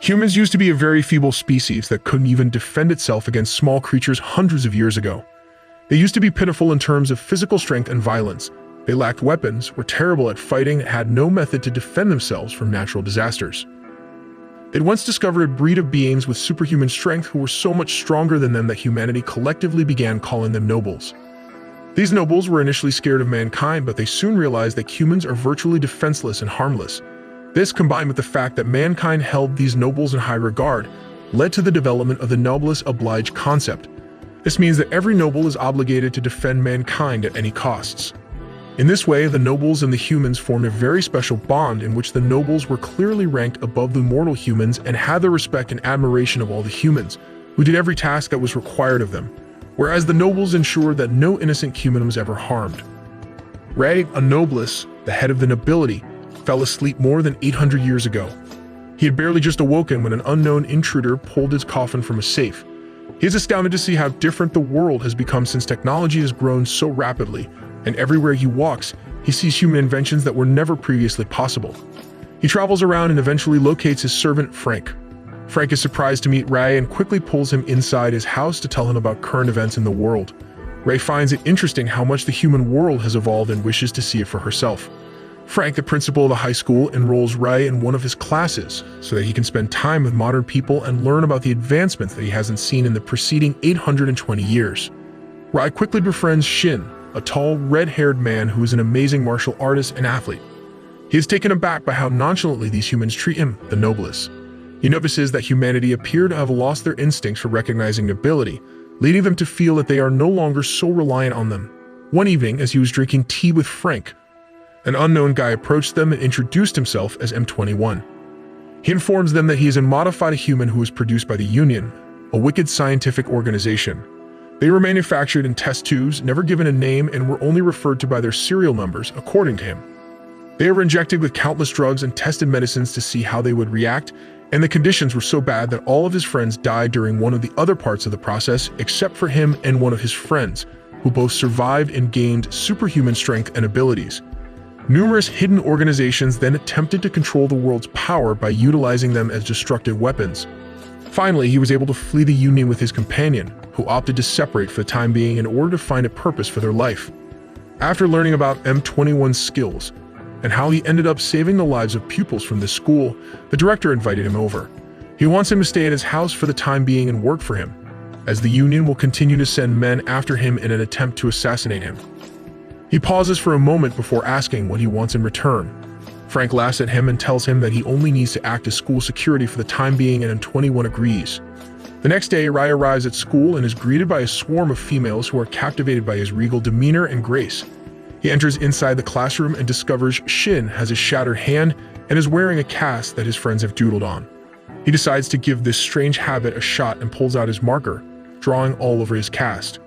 Humans used to be a very feeble species that couldn't even defend itself against small creatures hundreds of years ago. They used to be pitiful in terms of physical strength and violence. They lacked weapons, were terrible at fighting, and had no method to defend themselves from natural disasters. They'd once discovered a breed of beings with superhuman strength who were so much stronger than them that humanity collectively began calling them nobles. These nobles were initially scared of mankind, but they soon realized that humans are virtually defenseless and harmless. This, combined with the fact that mankind held these nobles in high regard, led to the development of the noblesse oblige concept. This means that every noble is obligated to defend mankind at any costs. In this way, the nobles and the humans formed a very special bond in which the nobles were clearly ranked above the mortal humans and had the respect and admiration of all the humans, who did every task that was required of them, whereas the nobles ensured that no innocent human was ever harmed. Ray, a noblesse, the head of the nobility, fell asleep more than 800 years ago. He had barely just awoken when an unknown intruder pulled his coffin from a safe. He is astounded to see how different the world has become since technology has grown so rapidly, and everywhere he walks, he sees human inventions that were never previously possible. He travels around and eventually locates his servant, Frank. Frank is surprised to meet Ray and quickly pulls him inside his house to tell him about current events in the world. Ray finds it interesting how much the human world has evolved and wishes to see it for herself. Frank, the principal of the high school, enrolls Ray in one of his classes so that he can spend time with modern people and learn about the advancements that he hasn't seen in the preceding 820 years. Ray quickly befriends Shin, a tall, red-haired man who is an amazing martial artist and athlete. He is taken aback by how nonchalantly these humans treat him, the noblesse. He notices that humanity appear to have lost their instincts for recognizing nobility, leading them to feel that they are no longer so reliant on them. One evening, as he was drinking tea with Frank, an unknown guy approached them and introduced himself as M21. He informs them that he is a modified human who was produced by the Union, a wicked scientific organization. They were manufactured in test tubes, never given a name, and were only referred to by their serial numbers, according to him. They were injected with countless drugs and tested medicines to see how they would react, and the conditions were so bad that all of his friends died during one of the other parts of the process, except for him and one of his friends, who both survived and gained superhuman strength and abilities. Numerous hidden organizations then attempted to control the world's power by utilizing them as destructive weapons. Finally, he was able to flee the Union with his companion, who opted to separate for the time being in order to find a purpose for their life. After learning about M21's skills and how he ended up saving the lives of pupils from this school, the director invited him over. He wants him to stay at his house for the time being and work for him, as the Union will continue to send men after him in an attempt to assassinate him. He pauses for a moment before asking what he wants in return. Frank laughs at him and tells him that he only needs to act as school security for the time being, and M21 agrees. The next day, Rai arrives at school and is greeted by a swarm of females who are captivated by his regal demeanor and grace. He enters inside the classroom and discovers Shin has a shattered hand and is wearing a cast that his friends have doodled on. He decides to give this strange habit a shot and pulls out his marker, drawing all over his cast.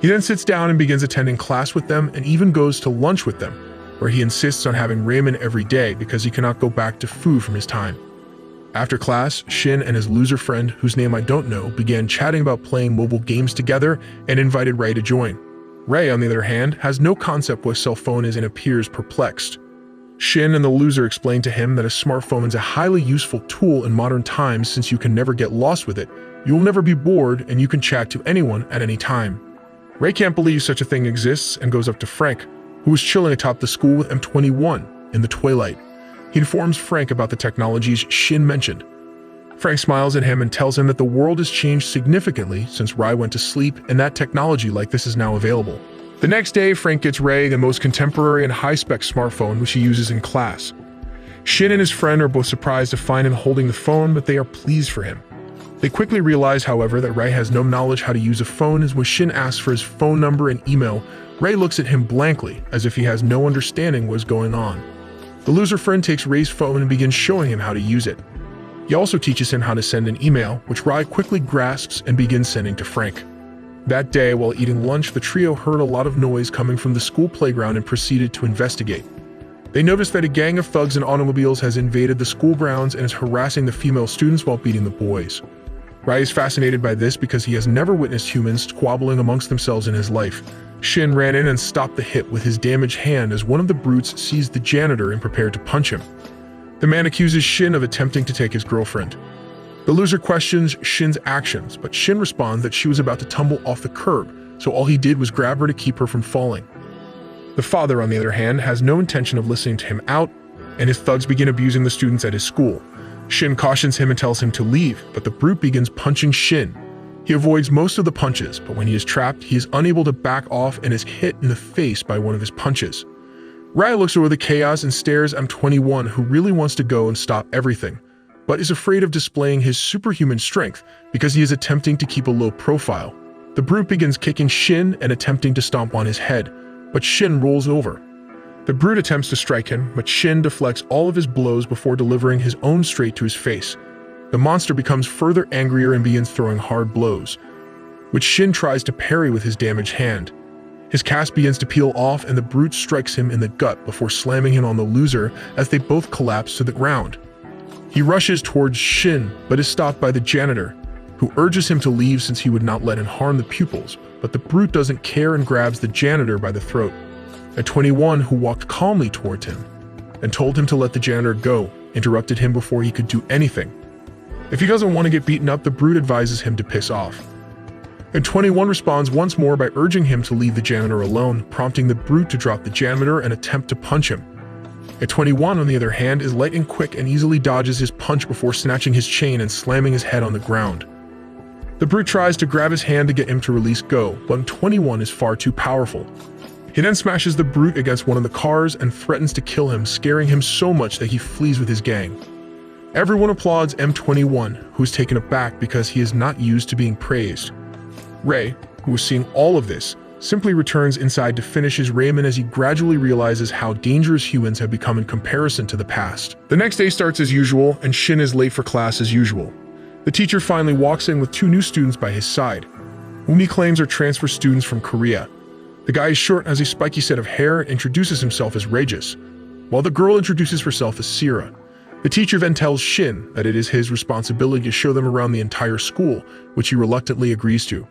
He then sits down and begins attending class with them and even goes to lunch with them, where he insists on having ramen every day because he cannot go back to food from his time. After class, Shin and his loser friend, whose name I don't know, began chatting about playing mobile games together and invited Ray to join. Ray, on the other hand, has no concept what a cell phone is and appears perplexed. Shin and the loser explain to him that a smartphone is a highly useful tool in modern times since you can never get lost with it, you will never be bored, and you can chat to anyone at any time. Ray can't believe such a thing exists and goes up to Frank, who is chilling atop the school with M21 in the twilight. He informs Frank about the technologies Shin mentioned. Frank smiles at him and tells him that the world has changed significantly since Rai went to sleep and that technology like this is now available. The next day, Frank gets Ray the most contemporary and high-spec smartphone which he uses in class. Shin and his friend are both surprised to find him holding the phone, but they are pleased for him. They quickly realize, however, that Ray has no knowledge how to use a phone, as when Shin asks for his phone number and email, Ray looks at him blankly, as if he has no understanding what is going on. The loser friend takes Ray's phone and begins showing him how to use it. He also teaches him how to send an email, which Ray quickly grasps and begins sending to Frank. That day, while eating lunch, the trio heard a lot of noise coming from the school playground and proceeded to investigate. They noticed that a gang of thugs in automobiles has invaded the school grounds and is harassing the female students while beating the boys. Rai is fascinated by this because he has never witnessed humans squabbling amongst themselves in his life. Shin ran in and stopped the hit with his damaged hand as one of the brutes seized the janitor and prepared to punch him. The man accuses Shin of attempting to take his girlfriend. The loser questions Shin's actions, but Shin responds that she was about to tumble off the curb, so all he did was grab her to keep her from falling. The father, on the other hand, has no intention of listening to him out, and his thugs begin abusing the students at his school. Shin cautions him and tells him to leave, but the brute begins punching Shin. He avoids most of the punches, but when he is trapped, he is unable to back off and is hit in the face by one of his punches. Raya looks over the chaos and stares at M21, who really wants to go and stop everything, but is afraid of displaying his superhuman strength because he is attempting to keep a low profile. The brute begins kicking Shin and attempting to stomp on his head, but Shin rolls over. The brute attempts to strike him, but Shin deflects all of his blows before delivering his own straight to his face. The monster becomes further angrier and begins throwing hard blows, which Shin tries to parry with his damaged hand. His cast begins to peel off and the brute strikes him in the gut before slamming him on the loser as they both collapse to the ground. He rushes towards Shin, but is stopped by the janitor, who urges him to leave since he would not let him harm the pupils, but the brute doesn't care and grabs the janitor by the throat. M21, who walked calmly towards him and told him to let the janitor go, interrupted him before he could do anything. If he doesn't want to get beaten up, the brute advises him to piss off. M21 responds once more by urging him to leave the janitor alone, prompting the brute to drop the janitor and attempt to punch him. M21, on the other hand, is light and quick and easily dodges his punch before snatching his chain and slamming his head on the ground. The brute tries to grab his hand to get him to release go, but M21 is far too powerful. He then smashes the brute against one of the cars and threatens to kill him, scaring him so much that he flees with his gang. Everyone applauds M21, who is taken aback because he is not used to being praised. Ray, who is seeing all of this, simply returns inside to finish his ramen as he gradually realizes how dangerous humans have become in comparison to the past. The next day starts as usual, and Shin is late for class as usual. The teacher finally walks in with 2 new students by his side, whom he claims are transfer students from Korea. The guy is short, has a spiky set of hair, and introduces himself as Regis, while the girl introduces herself as Sierra. The teacher then tells Shin that it is his responsibility to show them around the entire school, which he reluctantly agrees to.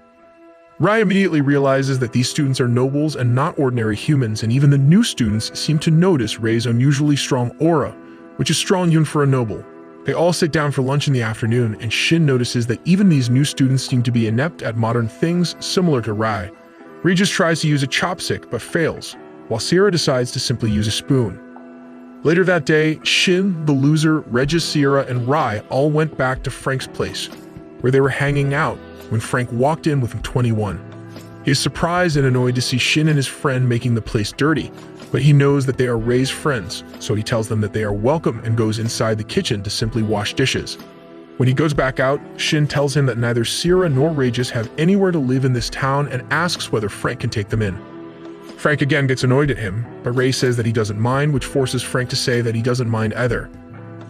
Rai immediately realizes that these students are nobles and not ordinary humans, and even the new students seem to notice Ray's unusually strong aura, which is strong even for a noble. They all sit down for lunch in the afternoon, and Shin notices that even these new students seem to be inept at modern things similar to Rai. Regis tries to use a chopstick but fails, while Sierra decides to simply use a spoon. Later that day, Shin, the loser, Regis, Sierra, and Rai all went back to Frank's place, where they were hanging out when Frank walked in with M21. He is surprised and annoyed to see Shin and his friend making the place dirty, but he knows that they are Ray's friends, so he tells them that they are welcome and goes inside the kitchen to simply wash dishes. When he goes back out, Shin tells him that neither Sierra nor Regis have anywhere to live in this town and asks whether Frank can take them in. Frank again gets annoyed at him, but Ray says that he doesn't mind, which forces Frank to say that he doesn't mind either.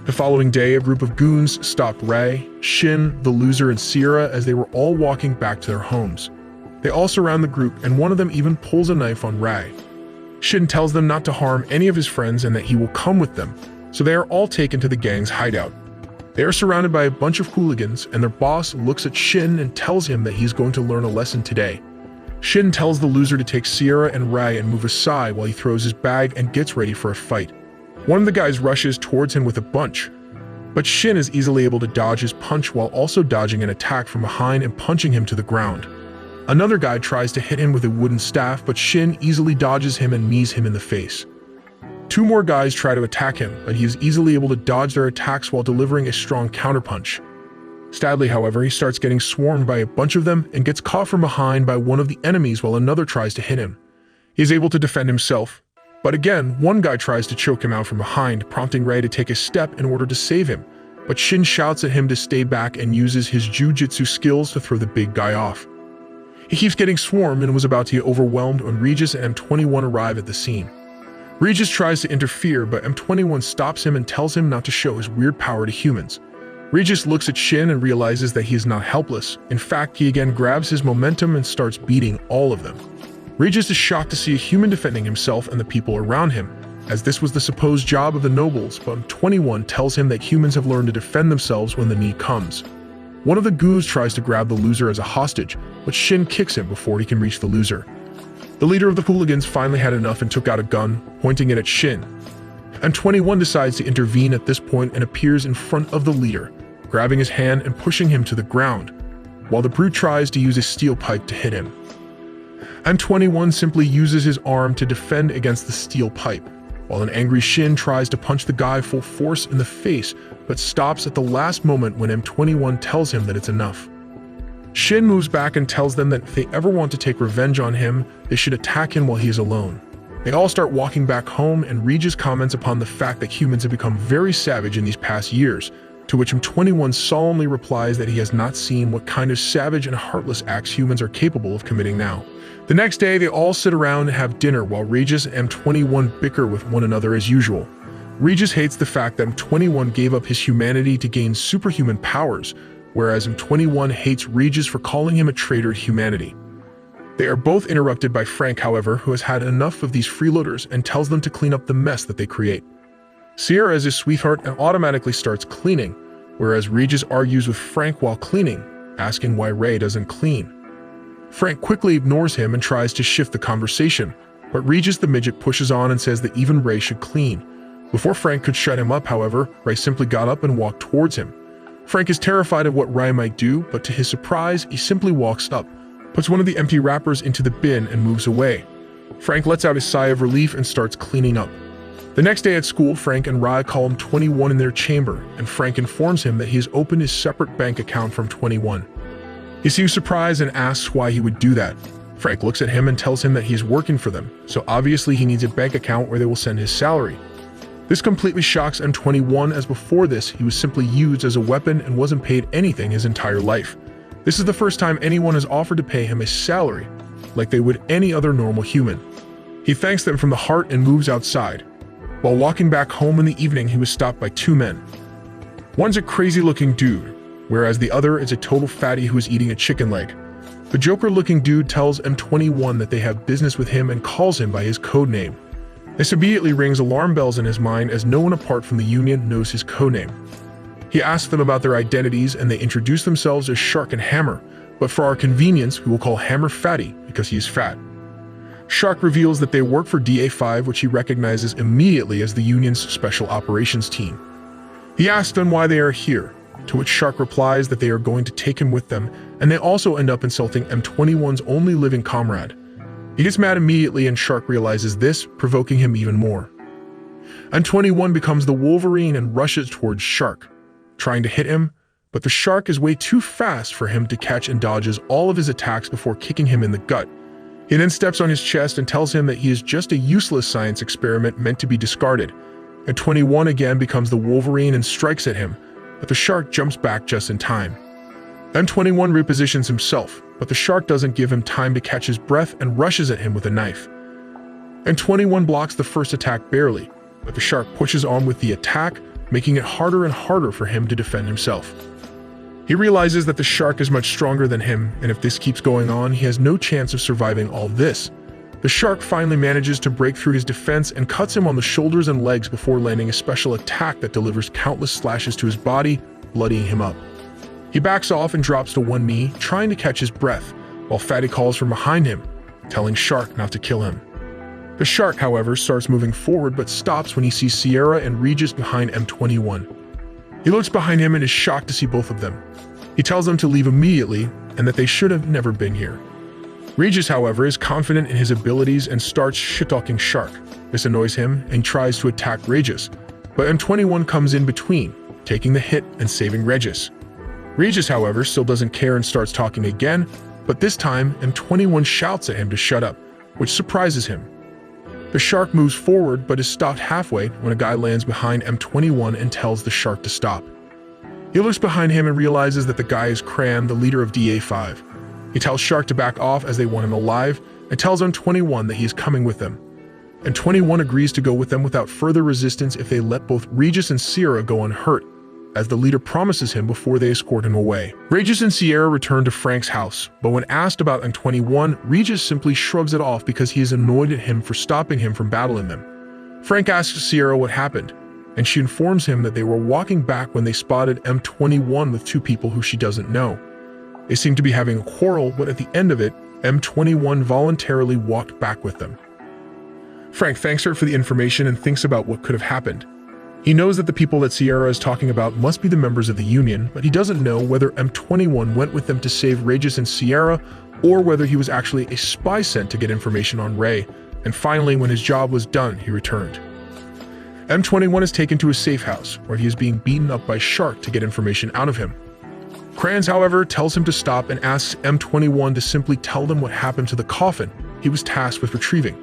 The following day, a group of goons stopped Ray, Shin, the loser, and Sierra as they were all walking back to their homes. They all surround the group, and one of them even pulls a knife on Ray. Shin tells them not to harm any of his friends and that he will come with them, so they are all taken to the gang's hideout. They are surrounded by a bunch of hooligans, and their boss looks at Shin and tells him that he's going to learn a lesson today. Shin tells the loser to take Sierra and Rai and move aside while he throws his bag and gets ready for a fight. One of the guys rushes towards him with a bunch, but Shin is easily able to dodge his punch while also dodging an attack from behind and punching him to the ground. Another guy tries to hit him with a wooden staff, but Shin easily dodges him and knees him in the face. 2 more guys try to attack him, but he is easily able to dodge their attacks while delivering a strong counterpunch. Sadly, however, he starts getting swarmed by a bunch of them and gets caught from behind by one of the enemies while another tries to hit him. He is able to defend himself, but again, one guy tries to choke him out from behind, prompting Ray to take a step in order to save him, but Shin shouts at him to stay back and uses his jujitsu skills to throw the big guy off. He keeps getting swarmed and was about to get overwhelmed when Regis and M21 arrive at the scene. Regis tries to interfere, but M21 stops him and tells him not to show his weird power to humans. Regis looks at Shin and realizes that he is not helpless. In fact, he again grabs his momentum and starts beating all of them. Regis is shocked to see a human defending himself and the people around him, as this was the supposed job of the nobles, but M21 tells him that humans have learned to defend themselves when the need comes. One of the goons tries to grab the loser as a hostage, but Shin kicks him before he can reach the loser. The leader of the hooligans finally had enough and took out a gun, pointing it at Shin. M21 decides to intervene at this point and appears in front of the leader, grabbing his hand and pushing him to the ground, while the brute tries to use a steel pipe to hit him. M21 simply uses his arm to defend against the steel pipe, while an angry Shin tries to punch the guy full force in the face, but stops at the last moment when M21 tells him that it's enough. Shin moves back and tells them that if they ever want to take revenge on him, they should attack him while he is alone. They all start walking back home, and Regis comments upon the fact that humans have become very savage in these past years, to which M21 solemnly replies that he has not seen what kind of savage and heartless acts humans are capable of committing now. The next day, they all sit around and have dinner while Regis and M21 bicker with one another as usual. Regis hates the fact that M21 gave up his humanity to gain superhuman powers, whereas M21 hates Regis for calling him a traitor to humanity. They are both interrupted by Frank, however, who has had enough of these freeloaders and tells them to clean up the mess that they create. Sierra is his sweetheart and automatically starts cleaning, whereas Regis argues with Frank while cleaning, asking why Ray doesn't clean. Frank quickly ignores him and tries to shift the conversation, but Regis the midget pushes on and says that even Ray should clean. Before Frank could shut him up, however, Ray simply got up and walked towards him. Frank is terrified of what Ray might do, but to his surprise, he simply walks up, puts one of the empty wrappers into the bin and moves away. Frank lets out a sigh of relief and starts cleaning up. The next day at school, Frank and Rai call him 21 in their chamber, and Frank informs him that he has opened his separate bank account from 21. He seems surprised and asks why he would do that. Frank looks at him and tells him that he is working for them, so obviously he needs a bank account where they will send his salary. This completely shocks M21, as before this he was simply used as a weapon and wasn't paid anything his entire life. This is the first time anyone has offered to pay him a salary, like they would any other normal human. He thanks them from the heart and moves outside. While walking back home in the evening, he was stopped by two men. One's a crazy-looking dude, whereas the other is a total fatty who is eating a chicken leg. The Joker-looking dude tells M21 that they have business with him and calls him by his code name. This immediately rings alarm bells in his mind, as no one apart from the Union knows his codename. He asks them about their identities and they introduce themselves as Shark and Hammer, but for our convenience we will call Hammer Fatty because he is fat. Shark reveals that they work for DA5, which he recognizes immediately as the Union's Special Operations Team. He asks them why they are here, to which Shark replies that they are going to take him with them, and they also end up insulting M21's only living comrade. He gets mad immediately and Shark realizes this, provoking him even more. M21 becomes the Wolverine and rushes towards Shark, trying to hit him, but the Shark is way too fast for him to catch and dodges all of his attacks before kicking him in the gut. He then steps on his chest and tells him that he is just a useless science experiment meant to be discarded. M21 again becomes the Wolverine and strikes at him, but the Shark jumps back just in time. M21 repositions himself, but the Shark doesn't give him time to catch his breath and rushes at him with a knife. M21 blocks the first attack barely, but the Shark pushes on with the attack, making it harder and harder for him to defend himself. He realizes that the Shark is much stronger than him, and if this keeps going on, he has no chance of surviving all this. The Shark finally manages to break through his defense and cuts him on the shoulders and legs before landing a special attack that delivers countless slashes to his body, bloodying him up. He backs off and drops to one knee, trying to catch his breath, while Fatty calls from behind him, telling Shark not to kill him. The Shark, however, starts moving forward but stops when he sees Sierra and Regis behind M21. He looks behind him and is shocked to see both of them. He tells them to leave immediately and that they should have never been here. Regis, however, is confident in his abilities and starts shit-talking Shark. This annoys him and tries to attack Regis, but M21 comes in between, taking the hit and saving Regis. Regis, however, still doesn't care and starts talking again, but this time M21 shouts at him to shut up, which surprises him. The Shark moves forward but is stopped halfway when a guy lands behind M21 and tells the Shark to stop. He looks behind him and realizes that the guy is Cram, the leader of DA5. He tells Shark to back off as they want him alive and tells M21 that he is coming with them. M21 agrees to go with them without further resistance if they let both Regis and Sierra go unhurt, as the leader promises him before they escort him away. Regis and Sierra return to Frank's house, but when asked about M21, Regis simply shrugs it off because he is annoyed at him for stopping him from battling them. Frank asks Sierra what happened, and she informs him that they were walking back when they spotted M21 with two people who she doesn't know. They seem to be having a quarrel, but at the end of it, M21 voluntarily walked back with them. Frank thanks her for the information and thinks about what could have happened. He knows that the people that Sierra is talking about must be the members of the Union, but he doesn't know whether M21 went with them to save Regis and Sierra, or whether he was actually a spy sent to get information on Ray, and finally, when his job was done, he returned. M21 is taken to a safe house, where he is being beaten up by Shark to get information out of him. Kranz, however, tells him to stop and asks M21 to simply tell them what happened to the coffin he was tasked with retrieving.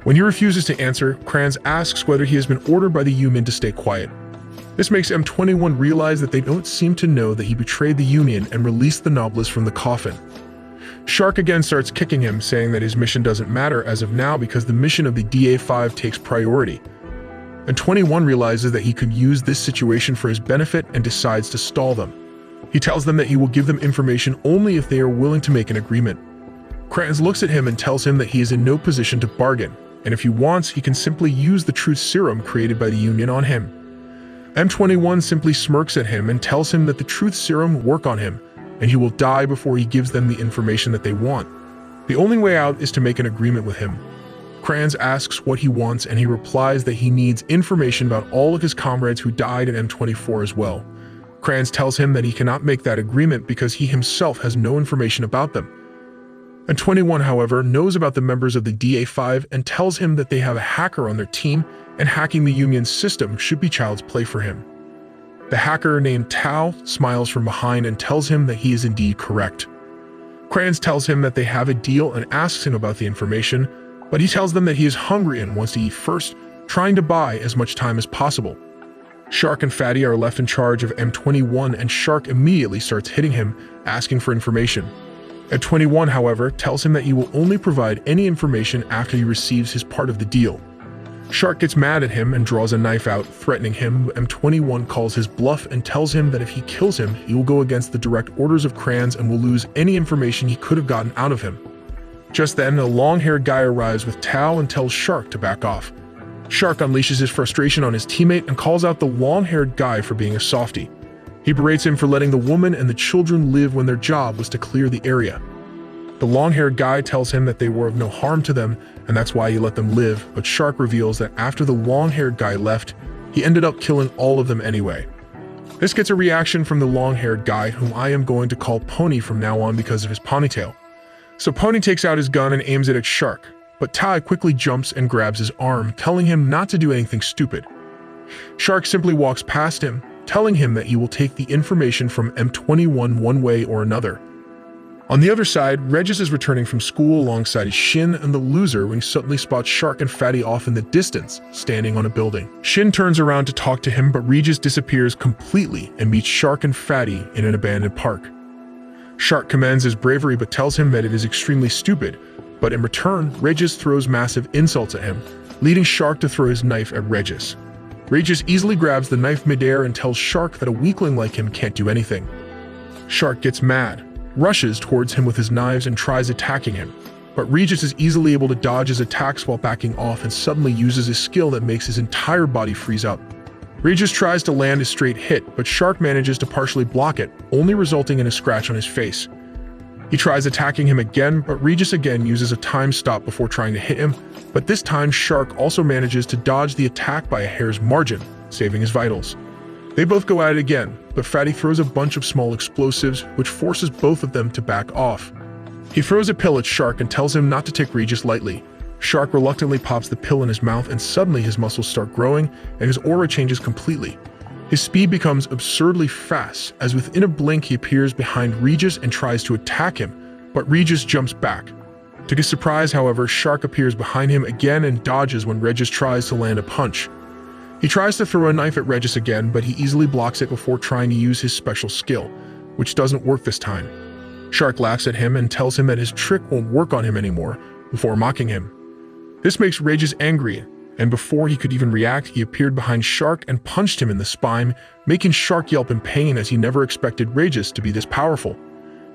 When he refuses to answer, Kranz asks whether he has been ordered by the Union to stay quiet. This makes M21 realize that they don't seem to know that he betrayed the Union and released the novelist from the coffin. Shark again starts kicking him, saying that his mission doesn't matter as of now because the mission of the DA5 takes priority. M21 realizes that he could use this situation for his benefit and decides to stall them. He tells them that he will give them information only if they are willing to make an agreement. Kranz looks at him and tells him that he is in no position to bargain, and if he wants, he can simply use the truth serum created by the Union on him. M21 simply smirks at him and tells him that the truth serum will work on him, and he will die before he gives them the information that they want. The only way out is to make an agreement with him. Kranz asks what he wants, and he replies that he needs information about all of his comrades who died in M24 as well. Kranz tells him that he cannot make that agreement because he himself has no information about them. M21, however, knows about the members of the DA5 and tells him that they have a hacker on their team, and hacking the Union's system should be child's play for him. The hacker named Tao smiles from behind and tells him that he is indeed correct. Kranz tells him that they have a deal and asks him about the information, but he tells them that he is hungry and wants to eat first, trying to buy as much time as possible. Shark and Fatty are left in charge of M21, and Shark immediately starts hitting him, asking for information. M21, however, tells him that he will only provide any information after he receives his part of the deal. Shark gets mad at him and draws a knife out, threatening him. M21 calls his bluff and tells him that if he kills him, he will go against the direct orders of Kranz and will lose any information he could have gotten out of him. Just then, a long-haired guy arrives with Tao and tells Shark to back off. Shark unleashes his frustration on his teammate and calls out the long-haired guy for being a softie. He berates him for letting the woman and the children live when their job was to clear the area. The long-haired guy tells him that they were of no harm to them, and that's why he let them live, but Shark reveals that after the long-haired guy left, he ended up killing all of them anyway. This gets a reaction from the long-haired guy, whom I am going to call Pony from now on because of his ponytail. So Pony takes out his gun and aims it at Shark, but Tai quickly jumps and grabs his arm, telling him not to do anything stupid. Shark simply walks past him, telling him that he will take the information from M21 one way or another. On the other side, Regis is returning from school alongside his Shin and the loser when he suddenly spots Shark and Fatty off in the distance, standing on a building. Shin turns around to talk to him, but Regis disappears completely and meets Shark and Fatty in an abandoned park. Shark commends his bravery but tells him that it is extremely stupid, but in return, Regis throws massive insults at him, leading Shark to throw his knife at Regis. Regis easily grabs the knife midair and tells Shark that a weakling like him can't do anything. Shark gets mad, rushes towards him with his knives and tries attacking him, but Regis is easily able to dodge his attacks while backing off and suddenly uses a skill that makes his entire body freeze up. Regis tries to land a straight hit, but Shark manages to partially block it, only resulting in a scratch on his face. He tries attacking him again, but Regis again uses a time stop before trying to hit him, but this time Shark also manages to dodge the attack by a hair's margin, saving his vitals. They both go at it again, but Fatty throws a bunch of small explosives, which forces both of them to back off. He throws a pill at Shark and tells him not to take Regis lightly. Shark reluctantly pops the pill in his mouth and suddenly his muscles start growing and his aura changes completely. His speed becomes absurdly fast, as within a blink he appears behind Regis and tries to attack him, but Regis jumps back. To his surprise, however, Shark appears behind him again and dodges when Regis tries to land a punch. He tries to throw a knife at Regis again, but he easily blocks it before trying to use his special skill, which doesn't work this time. Shark laughs at him and tells him that his trick won't work on him anymore, before mocking him. This makes Regis angry, and before he could even react, he appeared behind Shark and punched him in the spine, making Shark yelp in pain as he never expected Regis to be this powerful.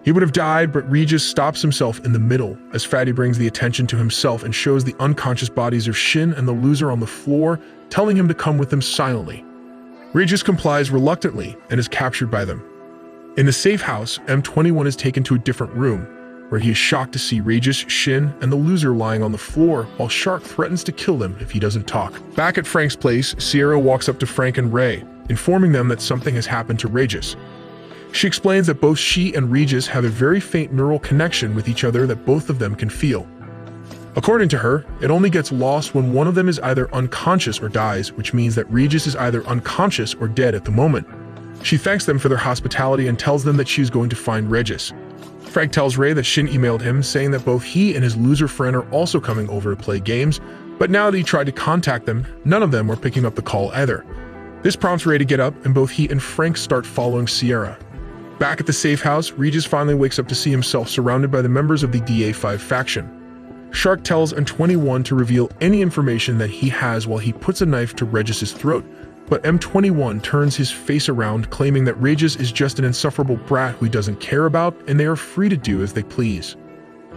He would have died, but Regis stops himself in the middle as Fatty brings the attention to himself and shows the unconscious bodies of Shin and the loser on the floor, telling him to come with them silently. Regis complies reluctantly and is captured by them. In the safe house, M21 is taken to a different room. where he is shocked to see Regis, Shin, and the loser lying on the floor, while Shark threatens to kill them if he doesn't talk. Back at Frank's place, Sierra walks up to Frank and Ray, informing them that something has happened to Regis. She explains that both she and Regis have a very faint neural connection with each other that both of them can feel. According to her, it only gets lost when one of them is either unconscious or dies, which means that Regis is either unconscious or dead at the moment. She thanks them for their hospitality and tells them that she is going to find Regis. Frank tells Ray that Shin emailed him saying that both he and his loser friend are also coming over to play games, but now that he tried to contact them, none of them were picking up the call either. This prompts Ray to get up, and both he and Frank start following Sierra. Back at the safe house, Regis finally wakes up to see himself surrounded by the members of the DA5 faction. Shark tells M21 to reveal any information that he has while he puts a knife to Regis's throat, but M21 turns his face around, claiming that Regis is just an insufferable brat who he doesn't care about, and they are free to do as they please.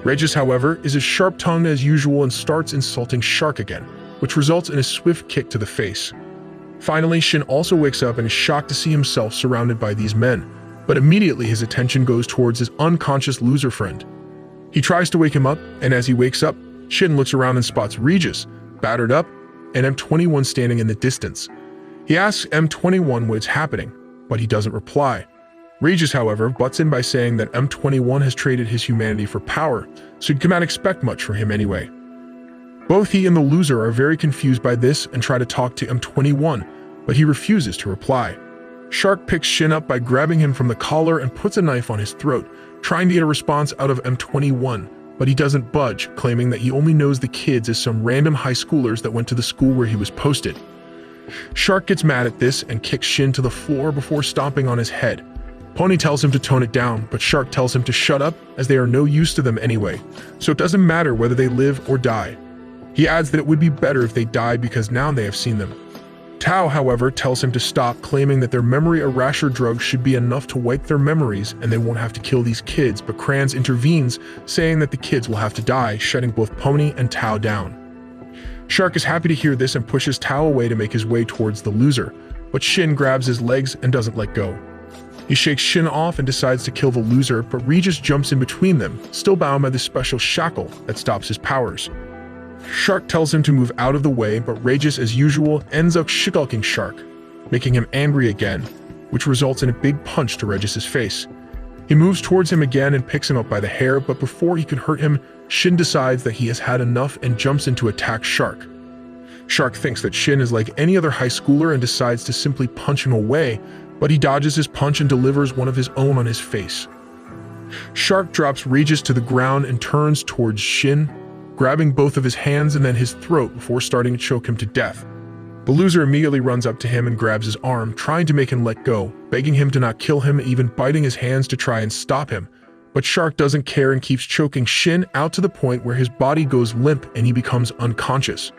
Regis, however, is as sharp-tongued as usual and starts insulting Shark again, which results in a swift kick to the face. Finally, Shin also wakes up and is shocked to see himself surrounded by these men, but immediately his attention goes towards his unconscious loser friend. He tries to wake him up, and as he wakes up, Shin looks around and spots Regis, battered up, and M21 standing in the distance. He asks M21 what is happening, but he doesn't reply. Regis, however, butts in by saying that M21 has traded his humanity for power, so you cannot expect much from him anyway. Both he and the loser are very confused by this and try to talk to M21, but he refuses to reply. Shark picks Shin up by grabbing him from the collar and puts a knife on his throat, trying to get a response out of M21, but he doesn't budge, claiming that he only knows the kids as some random high schoolers that went to the school where he was posted. Shark gets mad at this and kicks Shin to the floor before stomping on his head. Pony tells him to tone it down, but Shark tells him to shut up as they are no use to them anyway, so it doesn't matter whether they live or die. He adds that it would be better if they died because now they have seen them. Tao, however, tells him to stop, claiming that their memory erasure drugs should be enough to wipe their memories and they won't have to kill these kids, but Kranz intervenes, saying that the kids will have to die, shutting both Pony and Tao down. Shark is happy to hear this and pushes Tao away to make his way towards the loser, but Shin grabs his legs and doesn't let go. He shakes Shin off and decides to kill the loser, but Regis jumps in between them, still bound by the special shackle that stops his powers. Shark tells him to move out of the way, but Regis, as usual, ends up skulking Shark, making him angry again, which results in a big punch to Regis's face. He moves towards him again and picks him up by the hair, but before he can hurt him, Shin decides that he has had enough and jumps in to attack Shark. Shark thinks that Shin is like any other high schooler and decides to simply punch him away, but he dodges his punch and delivers one of his own on his face. Shark drops Regis to the ground and turns towards Shin, grabbing both of his hands and then his throat before starting to choke him to death. The loser immediately runs up to him and grabs his arm, trying to make him let go, begging him to not kill him, even biting his hands to try and stop him. But Shark doesn't care and keeps choking Shin out to the point where his body goes limp and he becomes unconscious.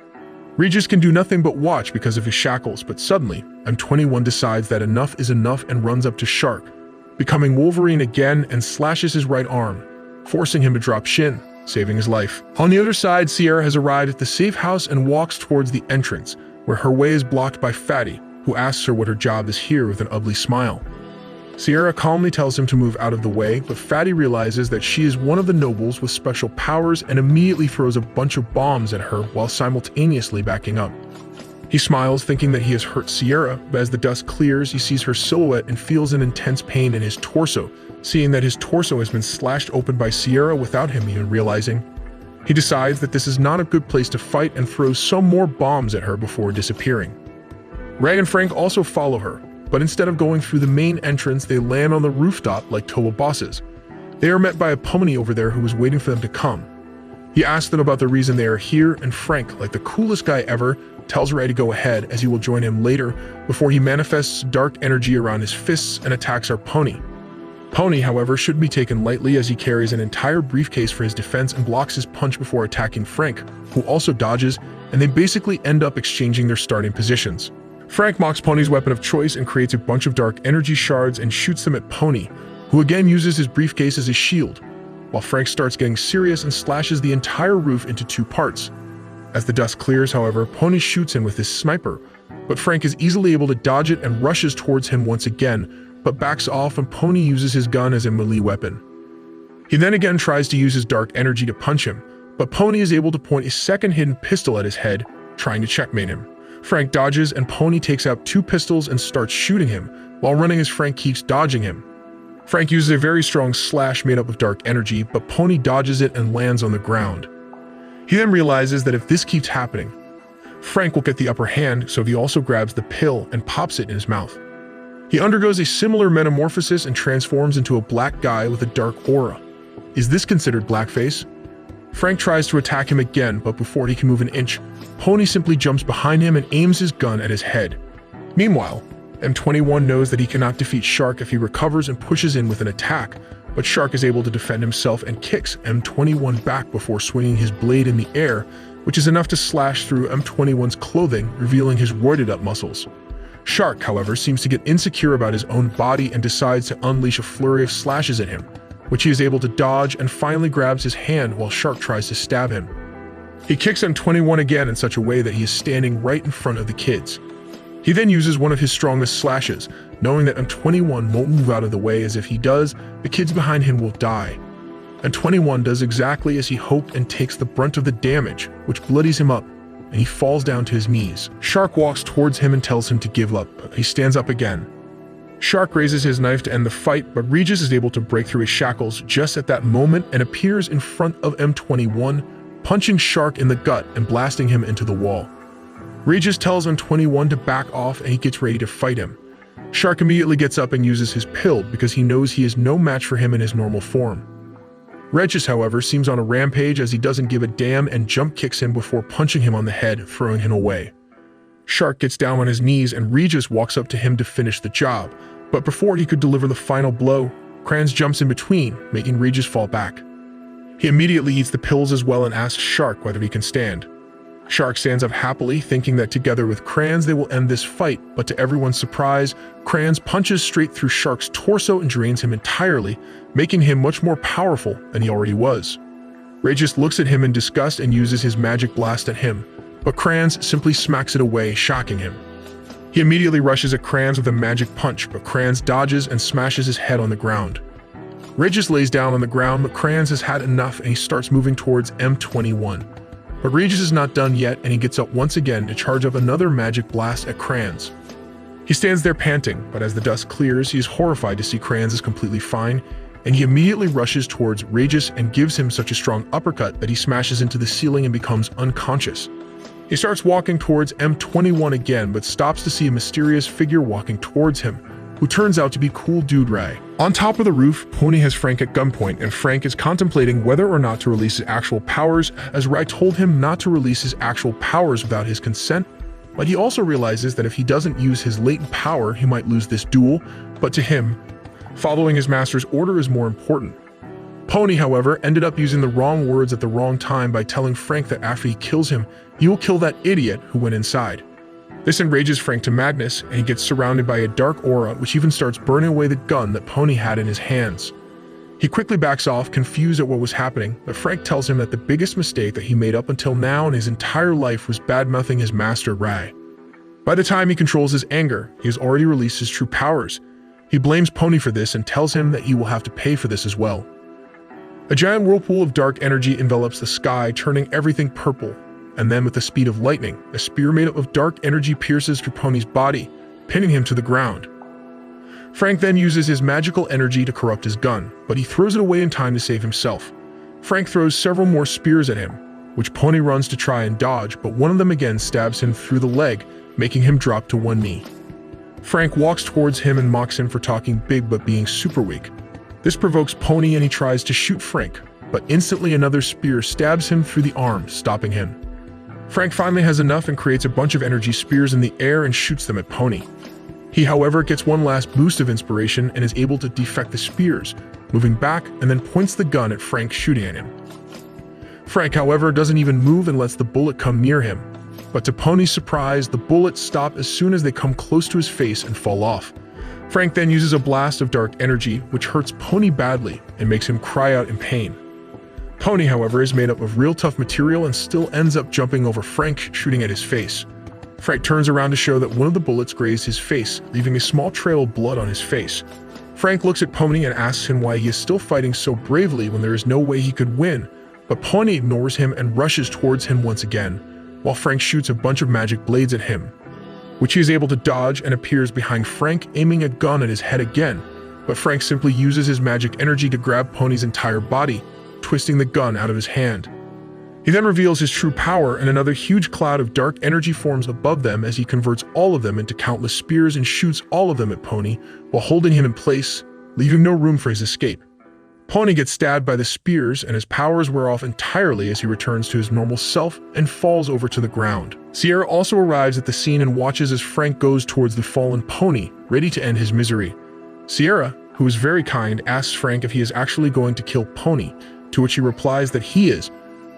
Regis can do nothing but watch because of his shackles, but suddenly, M21 decides that enough is enough and runs up to Shark, becoming Wolverine again and slashes his right arm, forcing him to drop Shin, saving his life. On the other side, Sierra has arrived at the safe house and walks towards the entrance, where her way is blocked by Fatty, who asks her what her job is here with an ugly smile. Sierra calmly tells him to move out of the way, but Fatty realizes that she is one of the nobles with special powers and immediately throws a bunch of bombs at her while simultaneously backing up. He smiles, thinking that he has hurt Sierra, but as the dust clears, he sees her silhouette and feels an intense pain in his torso, seeing that his torso has been slashed open by Sierra without him even realizing. He decides that this is not a good place to fight and throws some more bombs at her before disappearing. Ray and Frank also follow her, but instead of going through the main entrance, they land on the rooftop like Toba bosses. They are met by a pony over there who is waiting for them to come. He asks them about the reason they are here, and Frank, like the coolest guy ever, tells Ray to go ahead as he will join him later before he manifests dark energy around his fists and attacks our pony. Pony, however, shouldn't be taken lightly as he carries an entire briefcase for his defense and blocks his punch before attacking Frank, who also dodges, and they basically end up exchanging their starting positions. Frank mocks Pony's weapon of choice and creates a bunch of dark energy shards and shoots them at Pony, who again uses his briefcase as a shield, while Frank starts getting serious and slashes the entire roof into two parts. As the dust clears, however, Pony shoots him with his sniper, but Frank is easily able to dodge it and rushes towards him once again, but backs off and Pony uses his gun as a melee weapon. He then again tries to use his dark energy to punch him, but Pony is able to point a second hidden pistol at his head, trying to checkmate him. Frank dodges and Pony takes out 2 pistols and starts shooting him, while running as Frank keeps dodging him. Frank uses a very strong slash made up of dark energy, but Pony dodges it and lands on the ground. He then realizes that if this keeps happening, Frank will get the upper hand, so he also grabs the pill and pops it in his mouth. He undergoes a similar metamorphosis and transforms into a black guy with a dark aura. Is this considered blackface? Frank tries to attack him again, but before he can move an inch, Pony simply jumps behind him and aims his gun at his head. Meanwhile, M21 knows that he cannot defeat Shark if he recovers and pushes in with an attack, but Shark is able to defend himself and kicks M21 back before swinging his blade in the air, which is enough to slash through M21's clothing, revealing his roided-up muscles. Shark, however, seems to get insecure about his own body and decides to unleash a flurry of slashes at him, which he is able to dodge and finally grabs his hand while Shark tries to stab him. He kicks M21 again in such a way that he is standing right in front of the kids. He then uses one of his strongest slashes, knowing that M21 won't move out of the way, as if he does, the kids behind him will die. M21 does exactly as he hoped and takes the brunt of the damage, which bloodies him up, and he falls down to his knees. Shark walks towards him and tells him to give up, but he stands up again. Shark raises his knife to end the fight, but Regis is able to break through his shackles just at that moment and appears in front of M21, punching Shark in the gut and blasting him into the wall. Regis tells M21 to back off and he gets ready to fight him. Shark immediately gets up and uses his pill because he knows he is no match for him in his normal form. Regis, however, seems on a rampage as he doesn't give a damn and jump kicks him before punching him on the head, throwing him away. Shark gets down on his knees and Regis walks up to him to finish the job, but before he could deliver the final blow, Kranz jumps in between, making Regis fall back. He immediately eats the pills as well and asks Shark whether he can stand. Shark stands up happily, thinking that together with Kranz they will end this fight, but to everyone's surprise, Kranz punches straight through Shark's torso and drains him entirely, making him much more powerful than he already was. Regis looks at him in disgust and uses his magic blast at him, but Kranz simply smacks it away, shocking him. He immediately rushes at Kranz with a magic punch, but Kranz dodges and smashes his head on the ground. Regis lays down on the ground, but Kranz has had enough and he starts moving towards M21. But Regis is not done yet and he gets up once again to charge up another magic blast at Kranz. He stands there panting, but as the dust clears, he is horrified to see Kranz is completely fine, and he immediately rushes towards Regis and gives him such a strong uppercut that he smashes into the ceiling and becomes unconscious. He starts walking towards M21 again, but stops to see a mysterious figure walking towards him, who turns out to be Cool Dude Ray. On top of the roof, Pony has Frank at gunpoint, and Frank is contemplating whether or not to release his actual powers, as Ray told him not to release his actual powers without his consent, but he also realizes that if he doesn't use his latent power, he might lose this duel, but to him, following his master's order is more important. Pony, however, ended up using the wrong words at the wrong time by telling Frank that after he kills him, he will kill that idiot who went inside. This enrages Frank to madness, and he gets surrounded by a dark aura which even starts burning away the gun that Pony had in his hands. He quickly backs off, confused at what was happening, but Frank tells him that the biggest mistake that he made up until now in his entire life was bad-mouthing his master Ray. By the time he controls his anger, he has already released his true powers. He blames Pony for this and tells him that he will have to pay for this as well. A giant whirlpool of dark energy envelops the sky, turning everything purple, and then with the speed of lightning, a spear made up of dark energy pierces through Pony's body, pinning him to the ground. Frank then uses his magical energy to corrupt his gun, but he throws it away in time to save himself. Frank throws several more spears at him, which Pony runs to try and dodge, but one of them again stabs him through the leg, making him drop to one knee. Frank walks towards him and mocks him for talking big but being super weak. This provokes Pony and he tries to shoot Frank, but instantly another spear stabs him through the arm, stopping him. Frank finally has enough and creates a bunch of energy spears in the air and shoots them at Pony. He, however, gets one last boost of inspiration and is able to defect the spears, moving back and then points the gun at Frank, shooting at him. Frank, however, doesn't even move and lets the bullet come near him. But to Pony's surprise, the bullets stop as soon as they come close to his face and fall off. Frank then uses a blast of dark energy, which hurts Pony badly and makes him cry out in pain. Pony, however, is made up of real tough material and still ends up jumping over Frank, shooting at his face. Frank turns around to show that one of the bullets grazed his face, leaving a small trail of blood on his face. Frank looks at Pony and asks him why he is still fighting so bravely when there is no way he could win, but Pony ignores him and rushes towards him once again, while Frank shoots a bunch of magic blades at him, which he is able to dodge and appears behind Frank, aiming a gun at his head again, but Frank simply uses his magic energy to grab Pony's entire body, twisting the gun out of his hand. He then reveals his true power, and another huge cloud of dark energy forms above them as he converts all of them into countless spears and shoots all of them at Pony while holding him in place, leaving no room for his escape. Pony gets stabbed by the spears and his powers wear off entirely as he returns to his normal self and falls over to the ground. Sierra also arrives at the scene and watches as Frank goes towards the fallen Pony, ready to end his misery. Sierra, who is very kind, asks Frank if he is actually going to kill Pony, to which he replies that he is.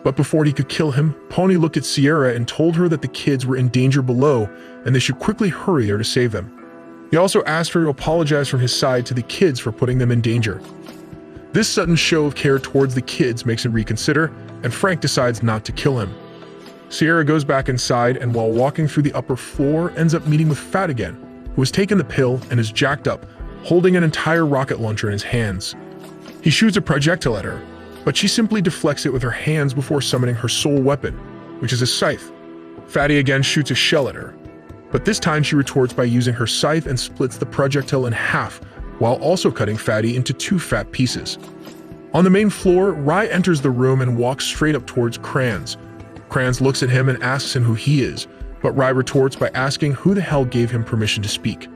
But before he could kill him, Pony looked at Sierra and told her that the kids were in danger below and they should quickly hurry there to save them. He also asked her to apologize from his side to the kids for putting them in danger. This sudden show of care towards the kids makes him reconsider, and Frank decides not to kill him. Sierra goes back inside and while walking through the upper floor ends up meeting with Fat again, who has taken the pill and is jacked up, holding an entire rocket launcher in his hands. He shoots a projectile at her, but she simply deflects it with her hands before summoning her soul weapon, which is a scythe. Fatty again shoots a shell at her, but this time she retorts by using her scythe and splits the projectile in half, while also cutting Fatty into 2 fat pieces. On the main floor, Rye enters the room and walks straight up towards Kranz. Kranz looks at him and asks him who he is, but Rye retorts by asking who the hell gave him permission to speak.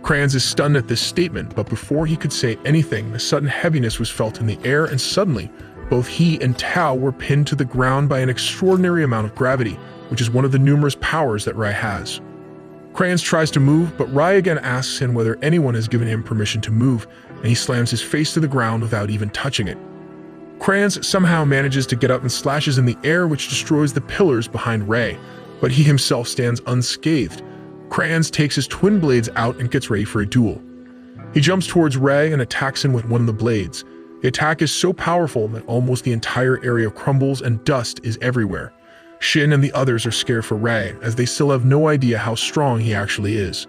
Kranz is stunned at this statement, but before he could say anything, a sudden heaviness was felt in the air and suddenly, both he and Tao were pinned to the ground by an extraordinary amount of gravity, which is one of the numerous powers that Rai has. Kranz tries to move, but Rai again asks him whether anyone has given him permission to move, and he slams his face to the ground without even touching it. Kranz somehow manages to get up and slashes in the air, which destroys the pillars behind Rai, but he himself stands unscathed. Kranz takes his twin blades out and gets ready for a duel. He jumps towards Rai and attacks him with one of the blades. The attack is so powerful that almost the entire area crumbles and dust is everywhere. Shin and the others are scared for Rai, as they still have no idea how strong he actually is.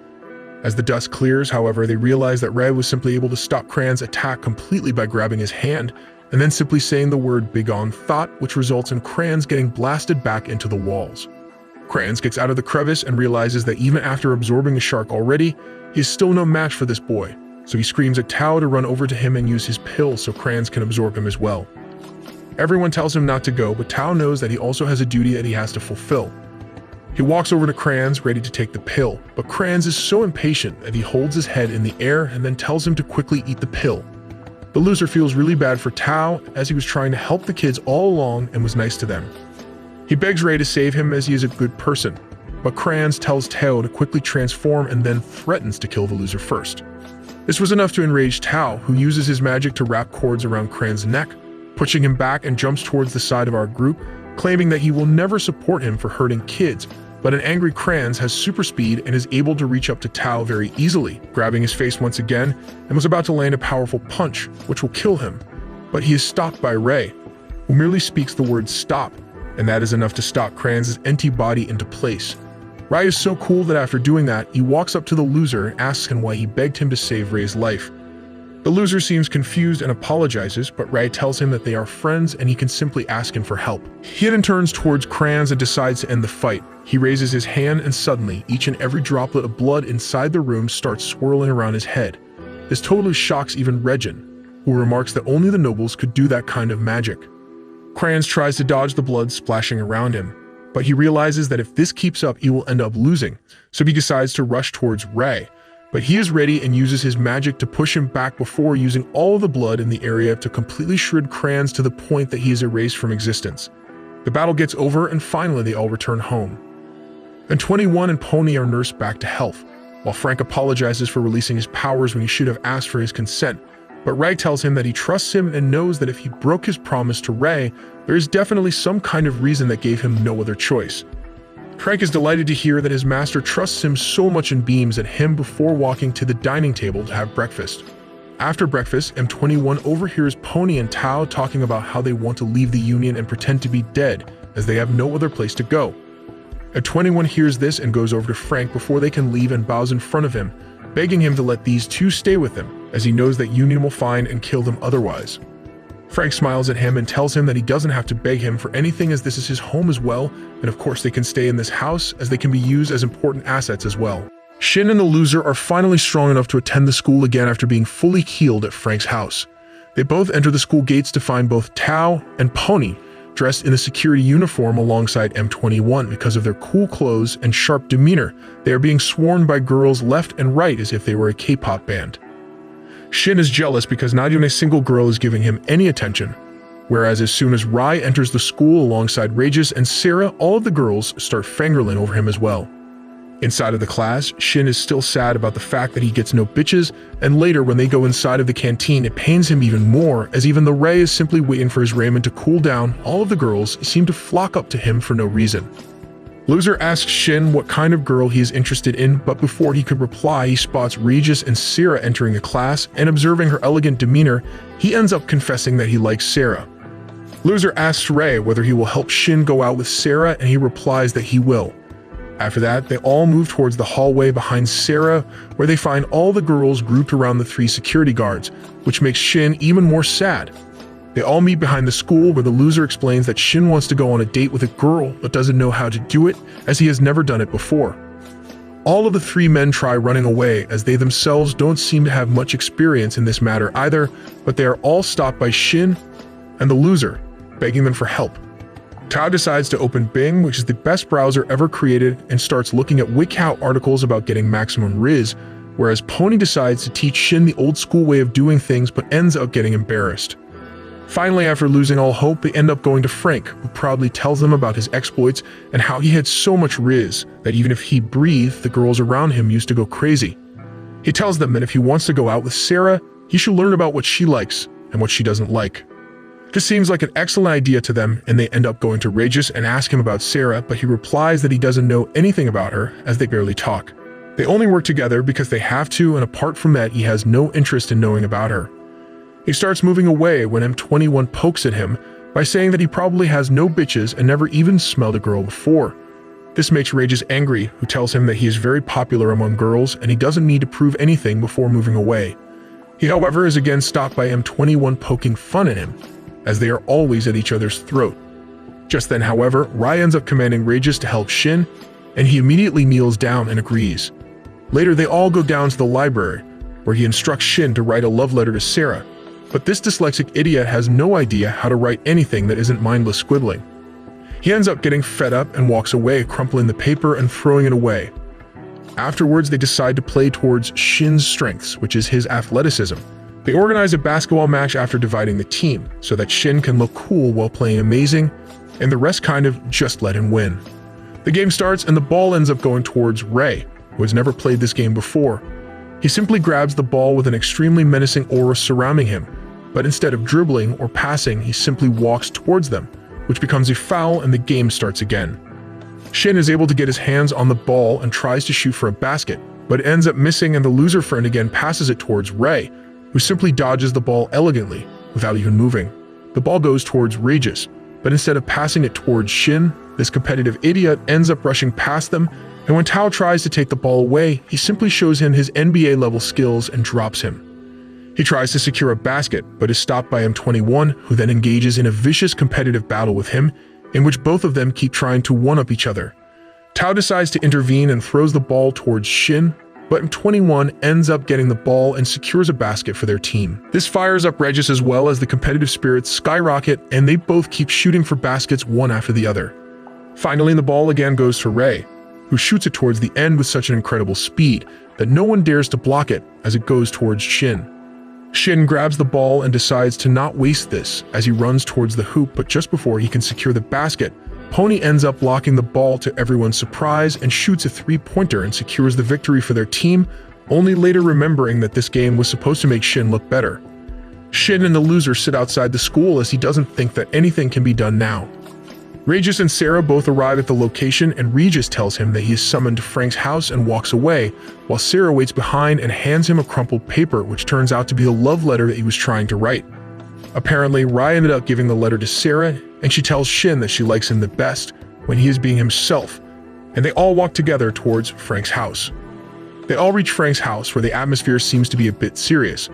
As the dust clears, however, they realize that Rai was simply able to stop Kranz's attack completely by grabbing his hand, and then simply saying the word "Begone Thought," which results in Kranz getting blasted back into the walls. Kranz gets out of the crevice and realizes that even after absorbing the shark already, he is still no match for this boy. So he screams at Tao to run over to him and use his pill so Kranz can absorb him as well. Everyone tells him not to go, but Tao knows that he also has a duty that he has to fulfill. He walks over to Kranz, ready to take the pill, but Kranz is so impatient that he holds his head in the air and then tells him to quickly eat the pill. The loser feels really bad for Tao, as he was trying to help the kids all along and was nice to them. He begs Ray to save him as he is a good person, but Kranz tells Tao to quickly transform and then threatens to kill the loser first. This was enough to enrage Tao, who uses his magic to wrap cords around Kranz's neck, pushing him back and jumps towards the side of our group, claiming that he will never support him for hurting kids, but an angry Kranz has super speed and is able to reach up to Tao very easily, grabbing his face once again, and was about to land a powerful punch, which will kill him. But he is stopped by Ray, who merely speaks the word "stop," and that is enough to stop Kranz's empty body into place. Rai is so cool that after doing that, he walks up to the loser and asks him why he begged him to save Ray's life. The loser seems confused and apologizes, but Rai tells him that they are friends and he can simply ask him for help. He then turns towards Kranz and decides to end the fight. He raises his hand and suddenly, each and every droplet of blood inside the room starts swirling around his head. This totally shocks even Regin, who remarks that only the nobles could do that kind of magic. Kranz tries to dodge the blood splashing around him, but he realizes that if this keeps up, he will end up losing, so he decides to rush towards Ray. But he is ready and uses his magic to push him back before using all of the blood in the area to completely shred Kranz to the point that he is erased from existence. The battle gets over and finally they all return home. And 21 and Pony are nursed back to health, while Frank apologizes for releasing his powers when he should have asked for his consent. But Ray tells him that he trusts him and knows that if he broke his promise to Ray, there is definitely some kind of reason that gave him no other choice. Frank is delighted to hear that his master trusts him so much and beams at him before walking to the dining table to have breakfast. After breakfast, M21 overhears Pony and Tao talking about how they want to leave the Union and pretend to be dead, as they have no other place to go. M21 hears this and goes over to Frank before they can leave and bows in front of him, begging him to let these two stay with him, as he knows that Union will find and kill them otherwise. Frank smiles at him and tells him that he doesn't have to beg him for anything as this is his home as well, and of course they can stay in this house as they can be used as important assets as well. Shin and the loser are finally strong enough to attend the school again after being fully healed at Frank's house. They both enter the school gates to find both Tao and Pony dressed in a security uniform alongside M21 because of their cool clothes and sharp demeanor. They are being swarmed by girls left and right as if they were a K-pop band. Shin is jealous because not even a single girl is giving him any attention, whereas as soon as Rai enters the school alongside Regis and Sarah, all of the girls start fangirling over him as well. Inside of the class, Shin is still sad about the fact that he gets no bitches, and later when they go inside of the canteen, it pains him even more as even the Ray is simply waiting for his ramen to cool down. All of the girls seem to flock up to him for no reason. Loser asks Shin what kind of girl he is interested in, but before he could reply, he spots Regis and Sarah entering the class, and observing her elegant demeanor, he ends up confessing that he likes Sarah. Loser asks Ray whether he will help Shin go out with Sarah, and he replies that he will. After that, they all move towards the hallway behind Sarah, where they find all the girls grouped around the 3 security guards, which makes Shin even more sad. They all meet behind the school where the loser explains that Shin wants to go on a date with a girl but doesn't know how to do it as he has never done it before. All of the 3 men try running away as they themselves don't seem to have much experience in this matter either, but they are all stopped by Shin and the loser, begging them for help. Tao decides to open Bing, which is the best browser ever created, and starts looking at WikiHow articles about getting maximum Riz, whereas Pony decides to teach Shin the old school way of doing things but ends up getting embarrassed. Finally, after losing all hope, they end up going to Frank, who proudly tells them about his exploits and how he had so much Riz that even if he breathed, the girls around him used to go crazy. He tells them that if he wants to go out with Sarah, he should learn about what she likes and what she doesn't like. This seems like an excellent idea to them, and they end up going to Regis and ask him about Sarah, but he replies that he doesn't know anything about her as they barely talk. They only work together because they have to, and apart from that, he has no interest in knowing about her. He starts moving away when M21 pokes at him by saying that he probably has no bitches and never even smelled a girl before. This makes Regis angry, who tells him that he is very popular among girls and he doesn't need to prove anything before moving away. He, however, is again stopped by M21 poking fun at him, as they are always at each other's throat. Just then, however, Rai ends up commanding Regis to help Shin, and he immediately kneels down and agrees. Later, they all go down to the library, where he instructs Shin to write a love letter to Sarah, but this dyslexic idiot has no idea how to write anything that isn't mindless squibbling. He ends up getting fed up and walks away, crumpling the paper and throwing it away. Afterwards, they decide to play towards Shin's strengths, which is his athleticism. They organize a basketball match after dividing the team, so that Shin can look cool while playing amazing, and the rest kind of just let him win. The game starts and the ball ends up going towards Ray, who has never played this game before. He simply grabs the ball with an extremely menacing aura surrounding him, but instead of dribbling or passing, he simply walks towards them, which becomes a foul and the game starts again. Shin is able to get his hands on the ball and tries to shoot for a basket, but it ends up missing, and the loser friend again passes it towards Ray, who simply dodges the ball elegantly without even moving. The ball goes towards Regis, but instead of passing it towards Shin, this competitive idiot ends up rushing past them, and when Tao tries to take the ball away, he simply shows him his NBA level skills and drops him. He tries to secure a basket, but is stopped by M21, who then engages in a vicious competitive battle with him, in which both of them keep trying to one-up each other. Tao decides to intervene and throws the ball towards Shin, but M21 ends up getting the ball and secures a basket for their team. This fires up Regis as well as the competitive spirits skyrocket, and they both keep shooting for baskets one after the other. Finally, the ball again goes to Ray, who shoots it towards the end with such an incredible speed that no one dares to block it as it goes towards Shin. Shin grabs the ball and decides to not waste this as he runs towards the hoop, but just before he can secure the basket, Pony ends up blocking the ball to everyone's surprise and shoots a three-pointer and secures the victory for their team, only later remembering that this game was supposed to make Shin look better. Shin and the loser sit outside the school as he doesn't think that anything can be done now. Regis and Sarah both arrive at the location, and Regis tells him that he is summoned to Frank's house and walks away, while Sarah waits behind and hands him a crumpled paper, which turns out to be the love letter that he was trying to write. Apparently, Rai ended up giving the letter to Sarah, and she tells Shin that she likes him the best when he is being himself, and they all walk together towards Frank's house. They all reach Frank's house, where the atmosphere seems to be a bit serious,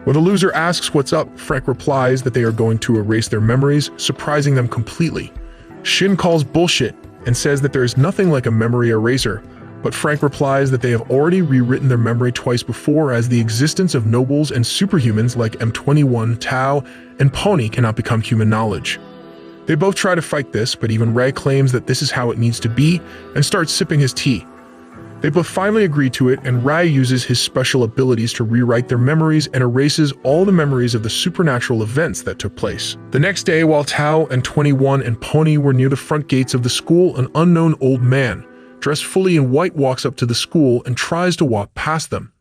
When the loser asks what's up, Frank replies that they are going to erase their memories, surprising them completely. Shin calls bullshit and says that there is nothing like a memory eraser, but Frank replies that they have already rewritten their memory twice before, as the existence of nobles and superhumans like M21, Tau, and Pony cannot become human knowledge. They both try to fight this, but even Ray claims that this is how it needs to be and starts sipping his tea. They both finally agree to it, and Rai uses his special abilities to rewrite their memories and erases all the memories of the supernatural events that took place. The next day, while Tao and 21 and Pony were near the front gates of the school, an unknown old man, dressed fully in white, walks up to the school and tries to walk past them.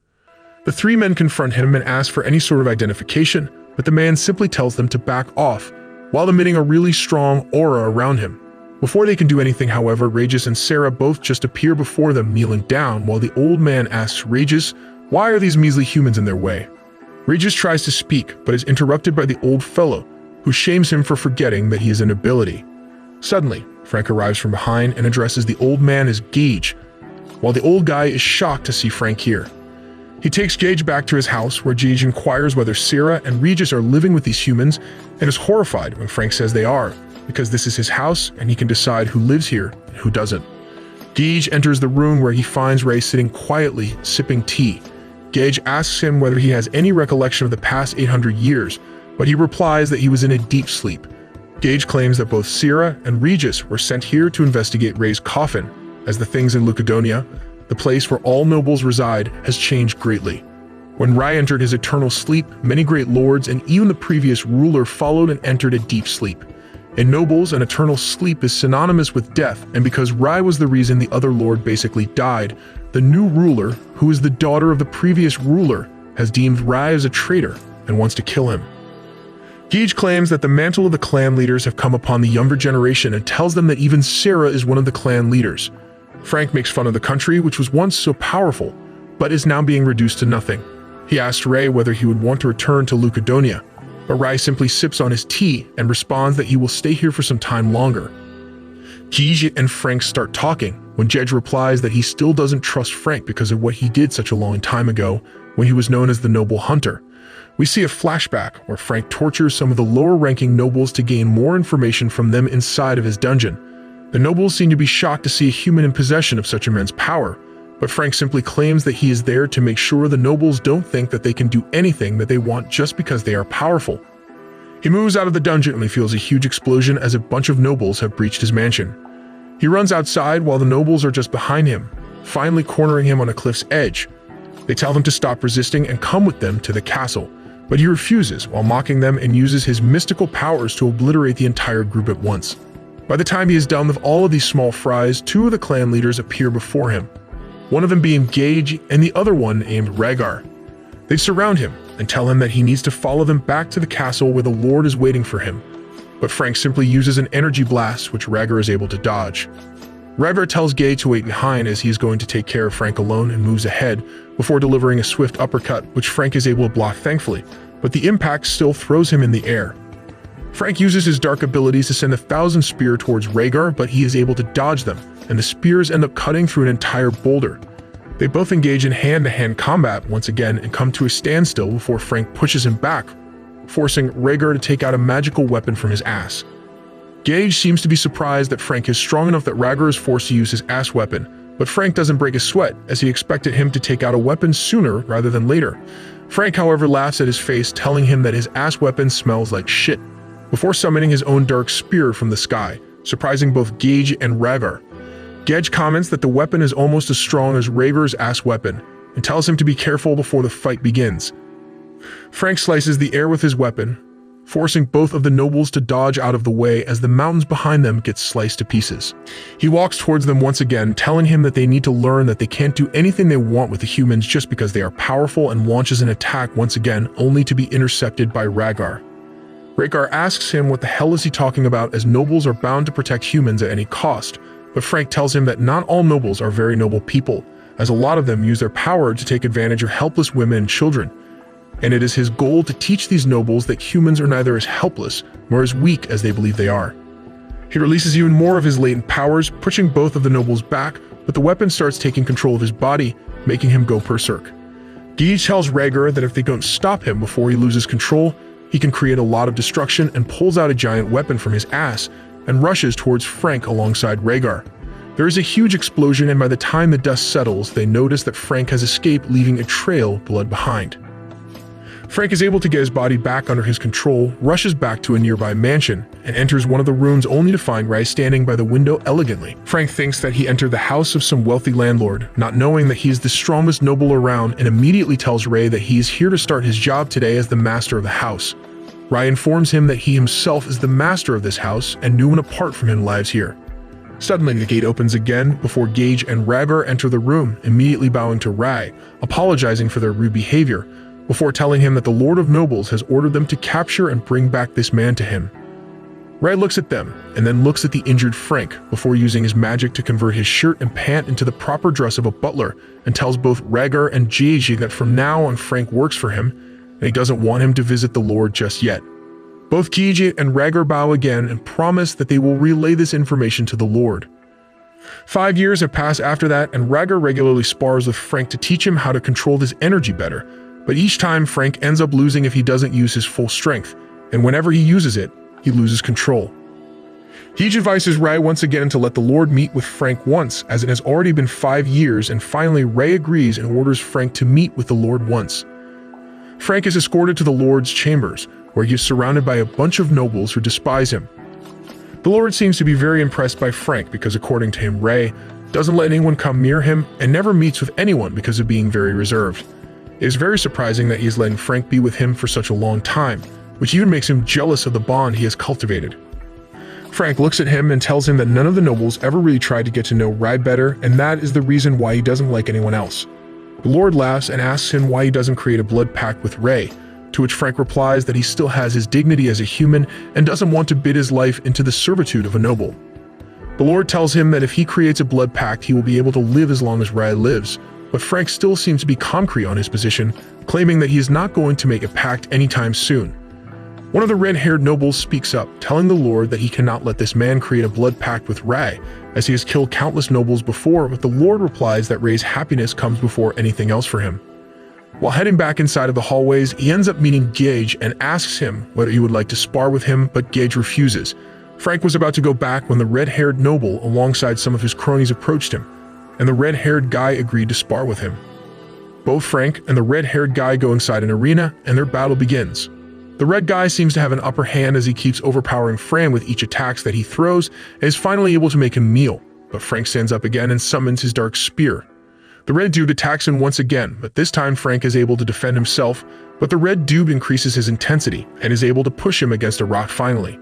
The three men confront him and ask for any sort of identification, but the man simply tells them to back off, while emitting a really strong aura around him. Before they can do anything, however, Regis and Sarah both just appear before them, kneeling down, while the old man asks Regis, why are these measly humans in their way? Regis tries to speak, but is interrupted by the old fellow, who shames him for forgetting that he is an ability. Suddenly, Frank arrives from behind and addresses the old man as Gage, while the old guy is shocked to see Frank here. He takes Gage back to his house, where Gage inquires whether Sarah and Regis are living with these humans, and is horrified when Frank says they are, because this is his house and he can decide who lives here and who doesn't. Gage enters the room, where he finds Ray sitting quietly, sipping tea. Gage asks him whether he has any recollection of the past 800 years, but he replies that he was in a deep sleep. Gage claims that both Sarah and Regis were sent here to investigate Ray's coffin, as the things in Lucadonia, the place where all nobles reside, has changed greatly. When Rai entered his eternal sleep, many great lords and even the previous ruler followed and entered a deep sleep. In nobles, an eternal sleep is synonymous with death, and because Rai was the reason the other lord basically died, the new ruler, who is the daughter of the previous ruler, has deemed Rai as a traitor and wants to kill him. Gage claims that the mantle of the clan leaders have come upon the younger generation and tells them that even Sarah is one of the clan leaders. Frank makes fun of the country, which was once so powerful, but is now being reduced to nothing. He asks Ray whether he would want to return to Lucadonia, but Rai simply sips on his tea and responds that he will stay here for some time longer. Gage and Frank start talking, when Jedge replies that he still doesn't trust Frank because of what he did such a long time ago, when he was known as the Noble Hunter. We see a flashback where Frank tortures some of the lower-ranking nobles to gain more information from them inside of his dungeon. The nobles seem to be shocked to see a human in possession of such immense power, but Frank simply claims that he is there to make sure the nobles don't think that they can do anything that they want just because they are powerful. He moves out of the dungeon and he feels a huge explosion as a bunch of nobles have breached his mansion. He runs outside while the nobles are just behind him, finally cornering him on a cliff's edge. They tell him to stop resisting and come with them to the castle, but he refuses while mocking them and uses his mystical powers to obliterate the entire group at once. By the time he is done with all of these small fries, two of the clan leaders appear before him, one of them being Gage and the other one named Rhaegar. They surround him and tell him that he needs to follow them back to the castle where the Lord is waiting for him, but Frank simply uses an energy blast, which Rhaegar is able to dodge. Rhaegar tells Gage to wait behind as he is going to take care of Frank alone, and moves ahead before delivering a swift uppercut, which Frank is able to block thankfully, but the impact still throws him in the air. Frank uses his dark abilities to send 1,000 spears towards Rhaegar, but he is able to dodge them, and the spears end up cutting through an entire boulder. They both engage in hand-to-hand combat once again and come to a standstill before Frank pushes him back, forcing Rhaegar to take out a magical weapon from his ass. Gage seems to be surprised that Frank is strong enough that Rhaegar is forced to use his ass weapon, but Frank doesn't break a sweat, as he expected him to take out a weapon sooner rather than later. Frank, however, laughs at his face, telling him that his ass weapon smells like shit, before summoning his own dark spear from the sky, surprising both Gage and Rhaegar. Gage comments that the weapon is almost as strong as Rhaegar's ass weapon, and tells him to be careful before the fight begins. Frank slices the air with his weapon, forcing both of the nobles to dodge out of the way as the mountains behind them get sliced to pieces. He walks towards them once again, telling him that they need to learn that they can't do anything they want with the humans just because they are powerful, and launches an attack once again, only to be intercepted by Rhaegar. Rhaegar asks him what the hell is he talking about, as nobles are bound to protect humans at any cost, but Frank tells him that not all nobles are very noble people, as a lot of them use their power to take advantage of helpless women and children, and it is his goal to teach these nobles that humans are neither as helpless nor as weak as they believe they are. He releases even more of his latent powers, pushing both of the nobles back, but the weapon starts taking control of his body, making him go berserk. Gage tells Rhaegar that if they don't stop him before he loses control, he can create a lot of destruction, and pulls out a giant weapon from his ass and rushes towards Frank alongside Rhaegar. There is a huge explosion, and by the time the dust settles, they notice that Frank has escaped, leaving a trail of blood behind. Frank is able to get his body back under his control, rushes back to a nearby mansion, and enters one of the rooms only to find Ray standing by the window elegantly. Frank thinks that he entered the house of some wealthy landlord, not knowing that he is the strongest noble around, and immediately tells Ray that he is here to start his job today as the master of the house. Ray informs him that he himself is the master of this house, and no one apart from him lives here. Suddenly, the gate opens again before Gage and Rhaegar enter the room, immediately bowing to Ray, apologizing for their rude behavior, before telling him that the Lord of Nobles has ordered them to capture and bring back this man to him. Ray looks at them, and then looks at the injured Frank, before using his magic to convert his shirt and pant into the proper dress of a butler, and tells both Rhaegar and Gigi that from now on Frank works for him, and he doesn't want him to visit the Lord just yet. Both Gigi and Rhaegar bow again and promise that they will relay this information to the Lord. 5 years have passed after that, and Rhaegar regularly spars with Frank to teach him how to control his energy better, but each time Frank ends up losing if he doesn't use his full strength, and whenever he uses it, he loses control. Gage advises Ray once again to let the Lord meet with Frank once, as it has already been 5 years, and finally Ray agrees and orders Frank to meet with the Lord once. Frank is escorted to the Lord's chambers, where he is surrounded by a bunch of nobles who despise him. The Lord seems to be very impressed by Frank because, according to him, Ray doesn't let anyone come near him and never meets with anyone because of being very reserved. It is very surprising that he is letting Frank be with him for such a long time, which even makes him jealous of the bond he has cultivated. Frank looks at him and tells him that none of the nobles ever really tried to get to know Ray better, and that is the reason why he doesn't like anyone else. The Lord laughs and asks him why he doesn't create a blood pact with Ray, to which Frank replies that he still has his dignity as a human and doesn't want to bid his life into the servitude of a noble. The Lord tells him that if he creates a blood pact, he will be able to live as long as Ray lives, but Frank still seems to be concrete on his position, claiming that he is not going to make a pact anytime soon. One of the red-haired nobles speaks up, telling the Lord that he cannot let this man create a blood pact with Ray, as he has killed countless nobles before, but the Lord replies that Ray's happiness comes before anything else for him. While heading back inside of the hallways, he ends up meeting Gage and asks him whether he would like to spar with him, but Gage refuses. Frank was about to go back when the red-haired noble, alongside some of his cronies, approached him, and the red-haired guy agreed to spar with him. Both Frank and the red-haired guy go inside an arena, and their battle begins. The red guy seems to have an upper hand as he keeps overpowering Frank with each attack that he throws, and is finally able to make him kneel, but Frank stands up again and summons his dark spear. The red dude attacks him once again, but this time Frank is able to defend himself, but the red dude increases his intensity and is able to push him against a rock finally.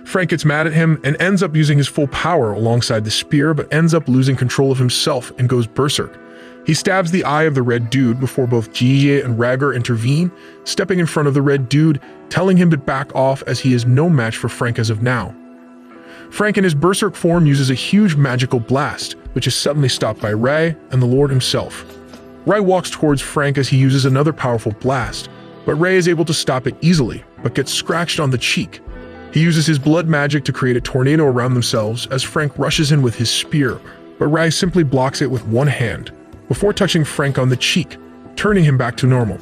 Frank gets mad at him and ends up using his full power alongside the spear, but ends up losing control of himself and goes berserk. He stabs the eye of the red dude before both Gigi and Rhaegar intervene, stepping in front of the red dude, telling him to back off as he is no match for Frank as of now. Frank in his berserk form uses a huge magical blast, which is suddenly stopped by Ray and the Lord himself. Ray walks towards Frank as he uses another powerful blast, but Ray is able to stop it easily, but gets scratched on the cheek. He uses his blood magic to create a tornado around themselves as Frank rushes in with his spear, but Ray simply blocks it with one hand, before touching Frank on the cheek, turning him back to normal.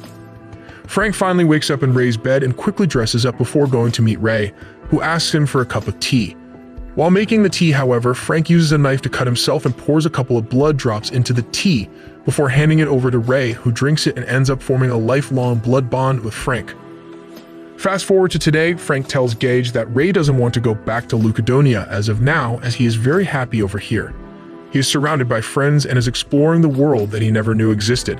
Frank finally wakes up in Ray's bed and quickly dresses up before going to meet Ray, who asks him for a cup of tea. While making the tea, however, Frank uses a knife to cut himself and pours a couple of blood drops into the tea, before handing it over to Ray, who drinks it and ends up forming a lifelong blood bond with Frank. Fast forward to today, Frank tells Gage that Ray doesn't want to go back to Lucadonia as of now, as he is very happy over here. He is surrounded by friends and is exploring the world that he never knew existed.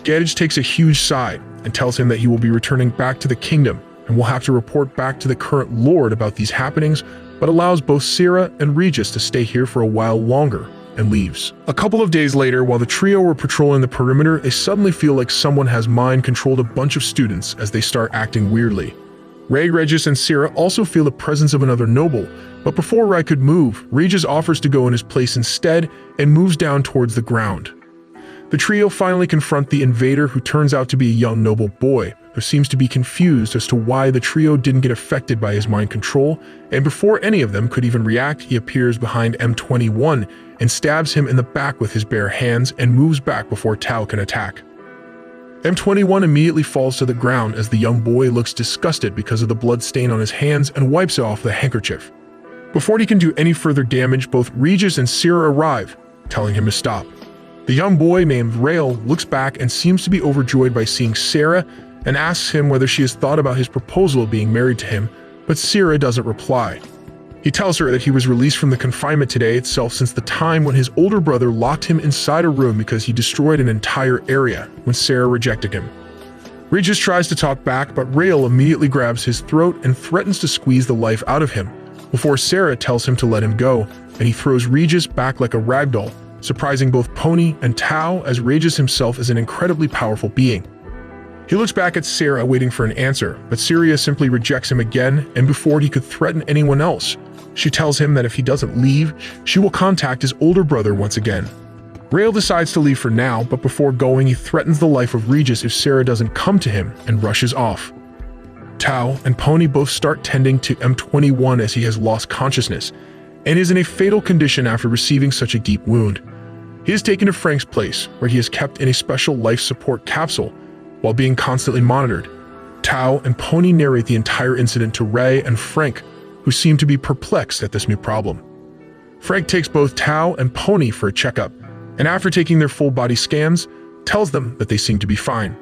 Gage takes a huge sigh and tells him that he will be returning back to the kingdom and will have to report back to the current lord about these happenings, but allows both Sierra and Regis to stay here for a while longer and leaves. A couple of days later, while the trio were patrolling the perimeter, they suddenly feel like someone has mind-controlled a bunch of students as they start acting weirdly. Ray, Regis, and Sierra also feel the presence of another noble, but before Ray could move, Regis offers to go in his place instead and moves down towards the ground. The trio finally confront the invader, who turns out to be a young noble boy, who seems to be confused as to why the trio didn't get affected by his mind control, and before any of them could even react, he appears behind M21 and stabs him in the back with his bare hands and moves back before Tao can attack. M21 immediately falls to the ground as the young boy looks disgusted because of the blood stain on his hands and wipes it off with a handkerchief. Before he can do any further damage, both Regis and Sarah arrive, telling him to stop. The young boy named Rael looks back and seems to be overjoyed by seeing Sarah and asks him whether she has thought about his proposal of being married to him, but Sarah doesn't reply. He tells her that he was released from the confinement today itself since the time when his older brother locked him inside a room because he destroyed an entire area when Sarah rejected him. Regis tries to talk back, but Rael immediately grabs his throat and threatens to squeeze the life out of him, before Sarah tells him to let him go, and he throws Regis back like a ragdoll, surprising both Pony and Tao, as Regis himself is an incredibly powerful being. He looks back at Sarah waiting for an answer, but Sarah simply rejects him again, and before he could threaten anyone else, she tells him that if he doesn't leave, she will contact his older brother once again. Rael decides to leave for now, but before going, he threatens the life of Regis if Sarah doesn't come to him and rushes off. Tao and Pony both start tending to M21 as he has lost consciousness and is in a fatal condition after receiving such a deep wound. He is taken to Frank's place, where he is kept in a special life support capsule while being constantly monitored. Tao and Pony narrate the entire incident to Ray and Frank, who seem to be perplexed at this new problem. Frank takes both Tao and Pony for a checkup, and after taking their full body scans, tells them that they seem to be fine.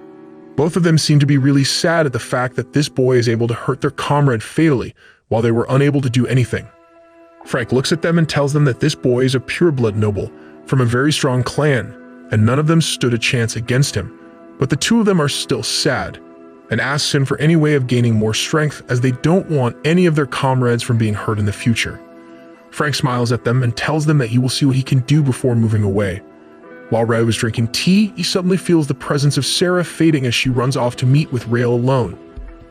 Both of them seem to be really sad at the fact that this boy is able to hurt their comrade fatally while they were unable to do anything. Frank looks at them and tells them that this boy is a pureblood noble from a very strong clan, and none of them stood a chance against him, but the two of them are still sad, and asks him for any way of gaining more strength as they don't want any of their comrades from being hurt in the future. Frank smiles at them and tells them that he will see what he can do before moving away. While Ray was drinking tea, he suddenly feels the presence of Sarah fading as she runs off to meet with Rael alone.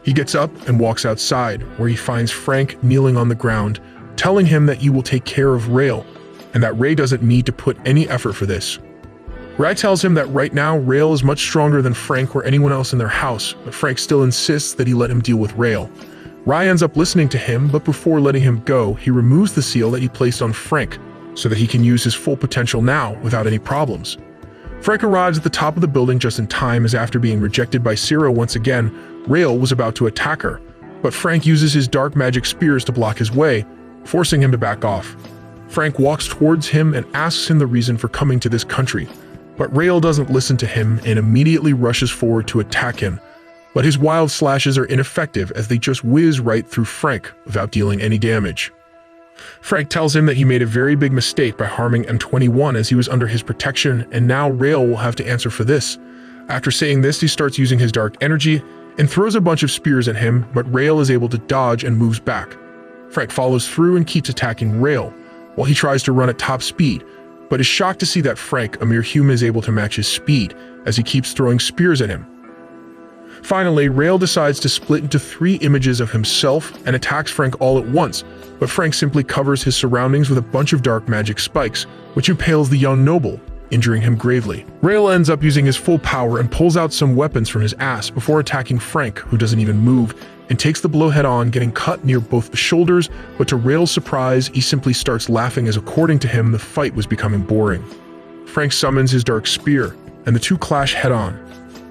He gets up and walks outside, where he finds Frank kneeling on the ground, telling him that he will take care of Rael, and that Ray doesn't need to put any effort for this. Ray tells him that right now Rael is much stronger than Frank or anyone else in their house, but Frank still insists that he let him deal with Rael. Ray ends up listening to him, but before letting him go, he removes the seal that he placed on Frank, so that he can use his full potential now without any problems. Frank arrives at the top of the building just in time, as after being rejected by Sarah once again, Rael was about to attack her, but Frank uses his dark magic spears to block his way, forcing him to back off. Frank walks towards him and asks him the reason for coming to this country, but Rael doesn't listen to him and immediately rushes forward to attack him, but his wild slashes are ineffective as they just whiz right through Frank without dealing any damage. Frank tells him that he made a very big mistake by harming M21 as he was under his protection, and now Rael will have to answer for this. After saying this, he starts using his dark energy and throws a bunch of spears at him, but Rael is able to dodge and moves back. Frank follows through and keeps attacking Rael, while he tries to run at top speed, but is shocked to see that Frank, a mere human, is able to match his speed as he keeps throwing spears at him. Finally, Rael decides to split into 3 images of himself and attacks Frank all at once, but Frank simply covers his surroundings with a bunch of dark magic spikes, which impales the young noble, injuring him gravely. Rael ends up using his full power and pulls out some weapons from his ass before attacking Frank, who doesn't even move, and takes the blow head-on, getting cut near both the shoulders, but to Rael's surprise, he simply starts laughing as according to him, the fight was becoming boring. Frank summons his dark spear, and the two clash head-on.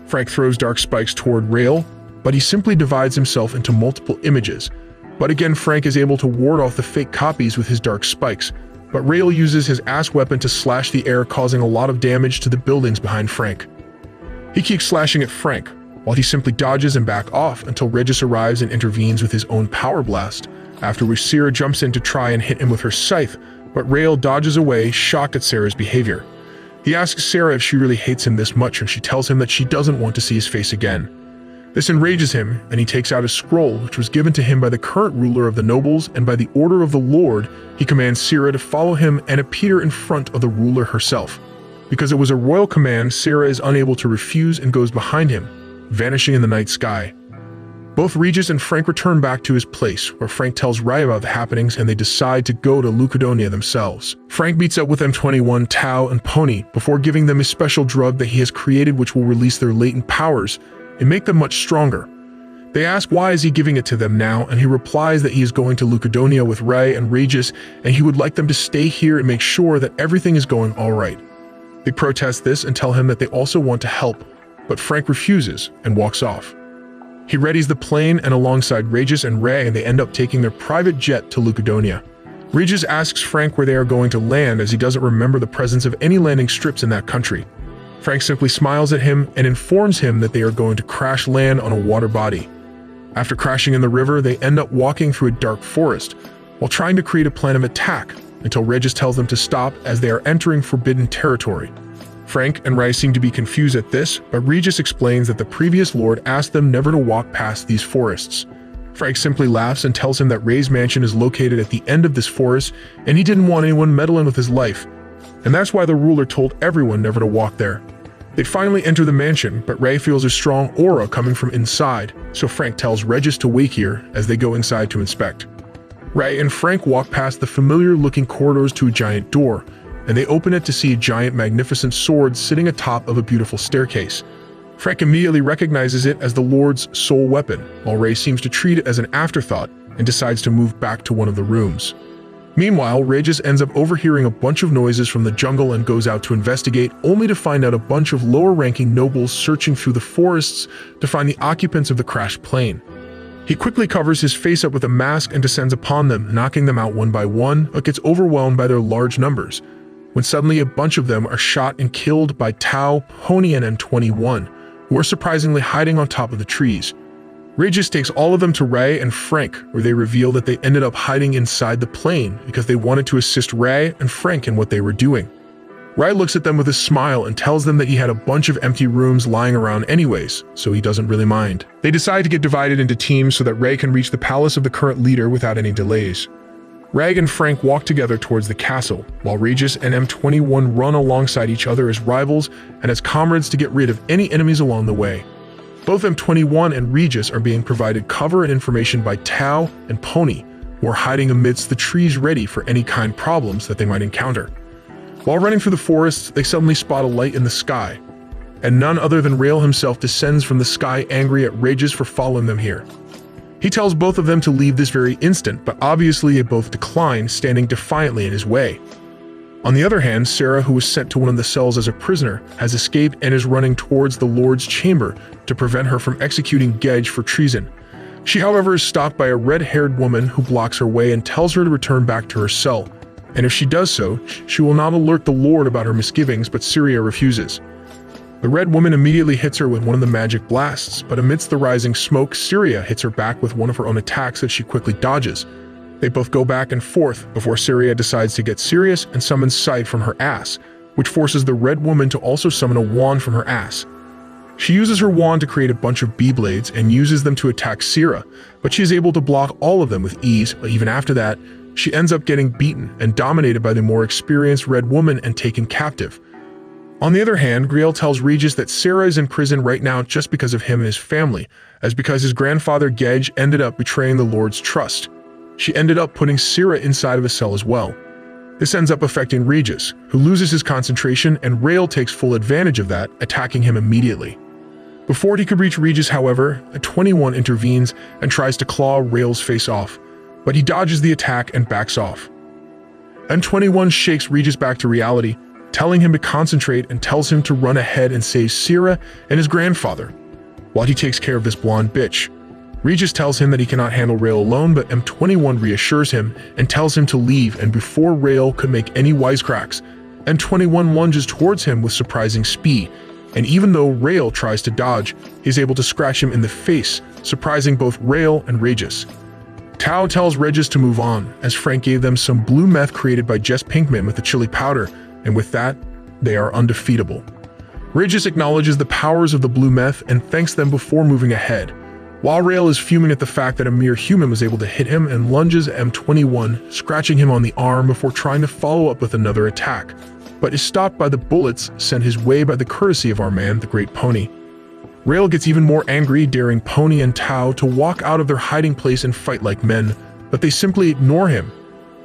Frank throws dark spikes toward Rael, but he simply divides himself into multiple images. But again, Frank is able to ward off the fake copies with his dark spikes, but Rael uses his ass weapon to slash the air, causing a lot of damage to the buildings behind Frank. He keeps slashing at Frank, while he simply dodges and back off until Regis arrives and intervenes with his own power blast, after which Sarah jumps in to try and hit him with her scythe, but Rael dodges away, shocked at Sarah's behavior. He asks Sarah if she really hates him this much, and she tells him that she doesn't want to see his face again. This enrages him, and he takes out a scroll which was given to him by the current ruler of the nobles, and by the order of the Lord, he commands Sarah to follow him and appear in front of the ruler herself. Because it was a royal command, Sarah is unable to refuse and goes behind him, vanishing in the night sky. Both Regis and Frank return back to his place, where Frank tells Rai about the happenings and they decide to go to Lucadonia themselves. Frank meets up with M21, Tao, and Pony before giving them a special drug that he has created which will release their latent powers and make them much stronger. They ask why is he giving it to them now, and he replies that he is going to Lucadonia with Ray and Regis and he would like them to stay here and make sure that everything is going alright. They protest this and tell him that they also want to help, but Frank refuses and walks off. He readies the plane, and alongside Regis and Ray, they end up taking their private jet to Lucadonia. Regis asks Frank where they are going to land, as he doesn't remember the presence of any landing strips in that country. Frank simply smiles at him and informs him that they are going to crash land on a water body. After crashing in the river, they end up walking through a dark forest while trying to create a plan of attack until Regis tells them to stop as they are entering forbidden territory. Frank and Ray seem to be confused at this, but Regis explains that the previous lord asked them never to walk past these forests. Frank simply laughs and tells him that Ray's mansion is located at the end of this forest and he didn't want anyone meddling with his life, and that's why the ruler told everyone never to walk there. They finally enter the mansion, but Ray feels a strong aura coming from inside, so Frank tells Regis to wait here as they go inside to inspect. Ray and Frank walk past the familiar-looking corridors to a giant door, and they open it to see a giant magnificent sword sitting atop of a beautiful staircase. Frank immediately recognizes it as the Lord's sole weapon, while Ray seems to treat it as an afterthought and decides to move back to one of the rooms. Meanwhile, Regis ends up overhearing a bunch of noises from the jungle and goes out to investigate, only to find out a bunch of lower-ranking nobles searching through the forests to find the occupants of the crashed plane. He quickly covers his face up with a mask and descends upon them, knocking them out one by one, but gets overwhelmed by their large numbers, when suddenly a bunch of them are shot and killed by Tao, Pony, and M21, who are surprisingly hiding on top of the trees. Regis takes all of them to Ray and Frank, where they reveal that they ended up hiding inside the plane because they wanted to assist Ray and Frank in what they were doing. Ray looks at them with a smile and tells them that he had a bunch of empty rooms lying around anyways, so he doesn't really mind. They decide to get divided into teams so that Ray can reach the palace of the current leader without any delays. Ray and Frank walk together towards the castle, while Regis and M21 run alongside each other as rivals and as comrades to get rid of any enemies along the way. Both M21 and Regis are being provided cover and information by Tao and Pony, who are hiding amidst the trees ready for any kind of problems that they might encounter. While running through the forests, they suddenly spot a light in the sky, and none other than Rael himself descends from the sky, angry at Regis for following them here. He tells both of them to leave this very instant, but obviously they both decline, standing defiantly in his way. On the other hand, Sarah, who was sent to one of the cells as a prisoner, has escaped and is running towards the Lord's chamber to prevent her from executing Gedge for treason. She, however, is stopped by a red-haired woman who blocks her way and tells her to return back to her cell, and if she does so, she will not alert the Lord about her misgivings, but Syria refuses. The red woman immediately hits her with one of the magic blasts, but amidst the rising smoke, Syria hits her back with one of her own attacks that she quickly dodges. They both go back and forth before Syria decides to get serious and summons Sight from her ass, which forces the red woman to also summon a wand from her ass. She uses her wand to create a bunch of bee-blades and uses them to attack Syria, but she is able to block all of them with ease, but even after that, she ends up getting beaten and dominated by the more experienced red woman and taken captive. On the other hand, Griel tells Regis that Sarah is in prison right now just because of him and his family, as because his grandfather Gedge ended up betraying the Lord's trust. She ended up putting Sarah inside of a cell as well. This ends up affecting Regis, who loses his concentration, and Rael takes full advantage of that, attacking him immediately. Before he could reach Regis, however, a 21 intervenes and tries to claw Rael's face off, but he dodges the attack and backs off. M21 shakes Regis back to reality, telling him to concentrate and tells him to run ahead and save Sarah and his grandfather, while he takes care of this blonde bitch. Regis tells him that he cannot handle Rael alone, but M21 reassures him and tells him to leave, and before Rael could make any wisecracks, M21 lunges towards him with surprising speed, and even though Rael tries to dodge, he's able to scratch him in the face, surprising both Rael and Regis. Tao tells Regis to move on, as Frank gave them some blue meth created by Jess Pinkman with the chili powder, and with that, they are undefeatable. Regis acknowledges the powers of the blue meth and thanks them before moving ahead, while Rael is fuming at the fact that a mere human was able to hit him and lunges at M21, scratching him on the arm before trying to follow up with another attack, but is stopped by the bullets sent his way by the courtesy of our man, the Great Pony. Rael gets even more angry, daring Pony and Tao to walk out of their hiding place and fight like men, but they simply ignore him,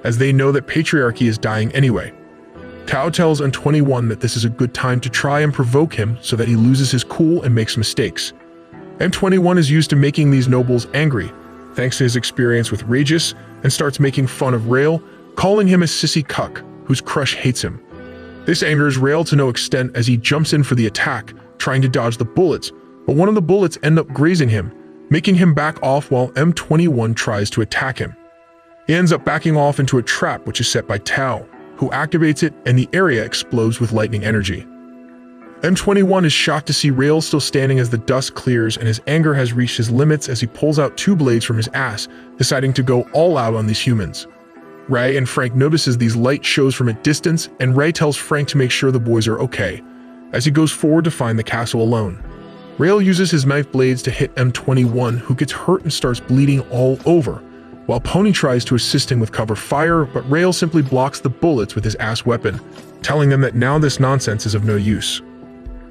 as they know that patriarchy is dying anyway. Tao tells M21 that this is a good time to try and provoke him so that he loses his cool and makes mistakes. M21 is used to making these nobles angry, thanks to his experience with Regis, and starts making fun of Rael, calling him a sissy cuck, whose crush hates him. This angers Rael to no extent as he jumps in for the attack, trying to dodge the bullets, but one of the bullets ends up grazing him, making him back off while M21 tries to attack him. He ends up backing off into a trap which is set by Tao, who activates it, and the area explodes with lightning energy. M21 is shocked to see Rail still standing as the dust clears, and his anger has reached his limits as he pulls out 2 blades from his ass, deciding to go all out on these humans. Ray and Frank notices these light shows from a distance, and Ray tells Frank to make sure the boys are okay, as he goes forward to find the castle alone. Rail uses his knife blades to hit M21, who gets hurt and starts bleeding all over, while Pony tries to assist him with cover fire, but Rail simply blocks the bullets with his ass weapon, telling them that now this nonsense is of no use.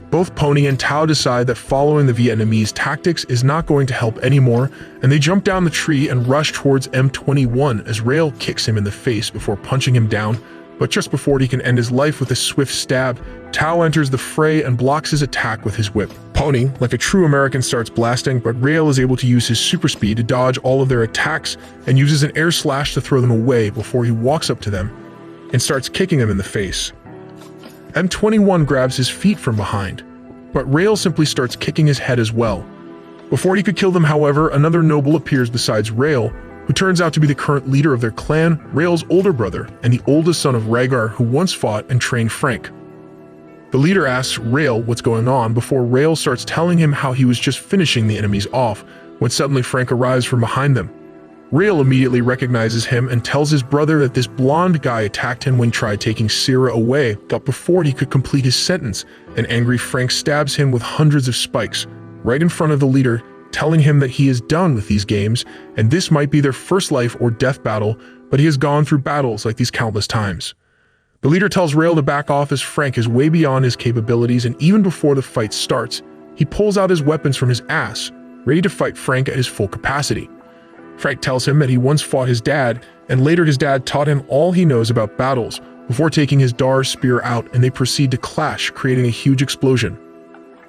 Both Pony and Tao decide that following the Vietnamese tactics is not going to help anymore, and they jump down the tree and rush towards M21 as Rail kicks him in the face before punching him down, but just before he can end his life with a swift stab, Tao enters the fray and blocks his attack with his whip. Pony, like a true American, starts blasting, but Rail is able to use his super speed to dodge all of their attacks and uses an air slash to throw them away before he walks up to them and starts kicking them in the face. M21 grabs his feet from behind, but Rail simply starts kicking his head as well. Before he could kill them, however, another noble appears besides Rail, who turns out to be the current leader of their clan, Rail's older brother, and the oldest son of Rhaegar, who once fought and trained Frank. The leader asks Rail what's going on before Rail starts telling him how he was just finishing the enemies off when suddenly Frank arrives from behind them. Rail immediately recognizes him and tells his brother that this blonde guy attacked him when he tried taking Syrah away, but before he could complete his sentence, an angry Frank stabs him with hundreds of spikes, right in front of the leader, telling him that he is done with these games, and this might be their first life or death battle, but he has gone through battles like these countless times. The leader tells Rail to back off as Frank is way beyond his capabilities, and even before the fight starts, he pulls out his weapons from his ass, ready to fight Frank at his full capacity. Frank tells him that he once fought his dad, and later his dad taught him all he knows about battles, before taking his Dar spear out, and they proceed to clash, creating a huge explosion.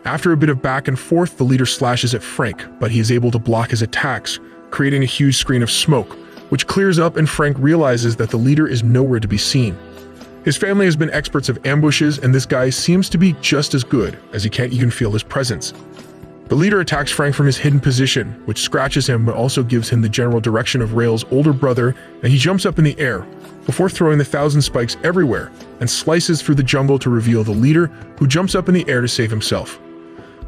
After a bit of back and forth, the leader slashes at Frank, but he is able to block his attacks, creating a huge screen of smoke, which clears up and Frank realizes that the leader is nowhere to be seen. His family has been experts of ambushes, and this guy seems to be just as good, as he can't even feel his presence. The leader attacks Frank from his hidden position, which scratches him but also gives him the general direction of Rail's older brother, and he jumps up in the air, before throwing the 1,000 spikes everywhere, and slices through the jungle to reveal the leader, who jumps up in the air to save himself.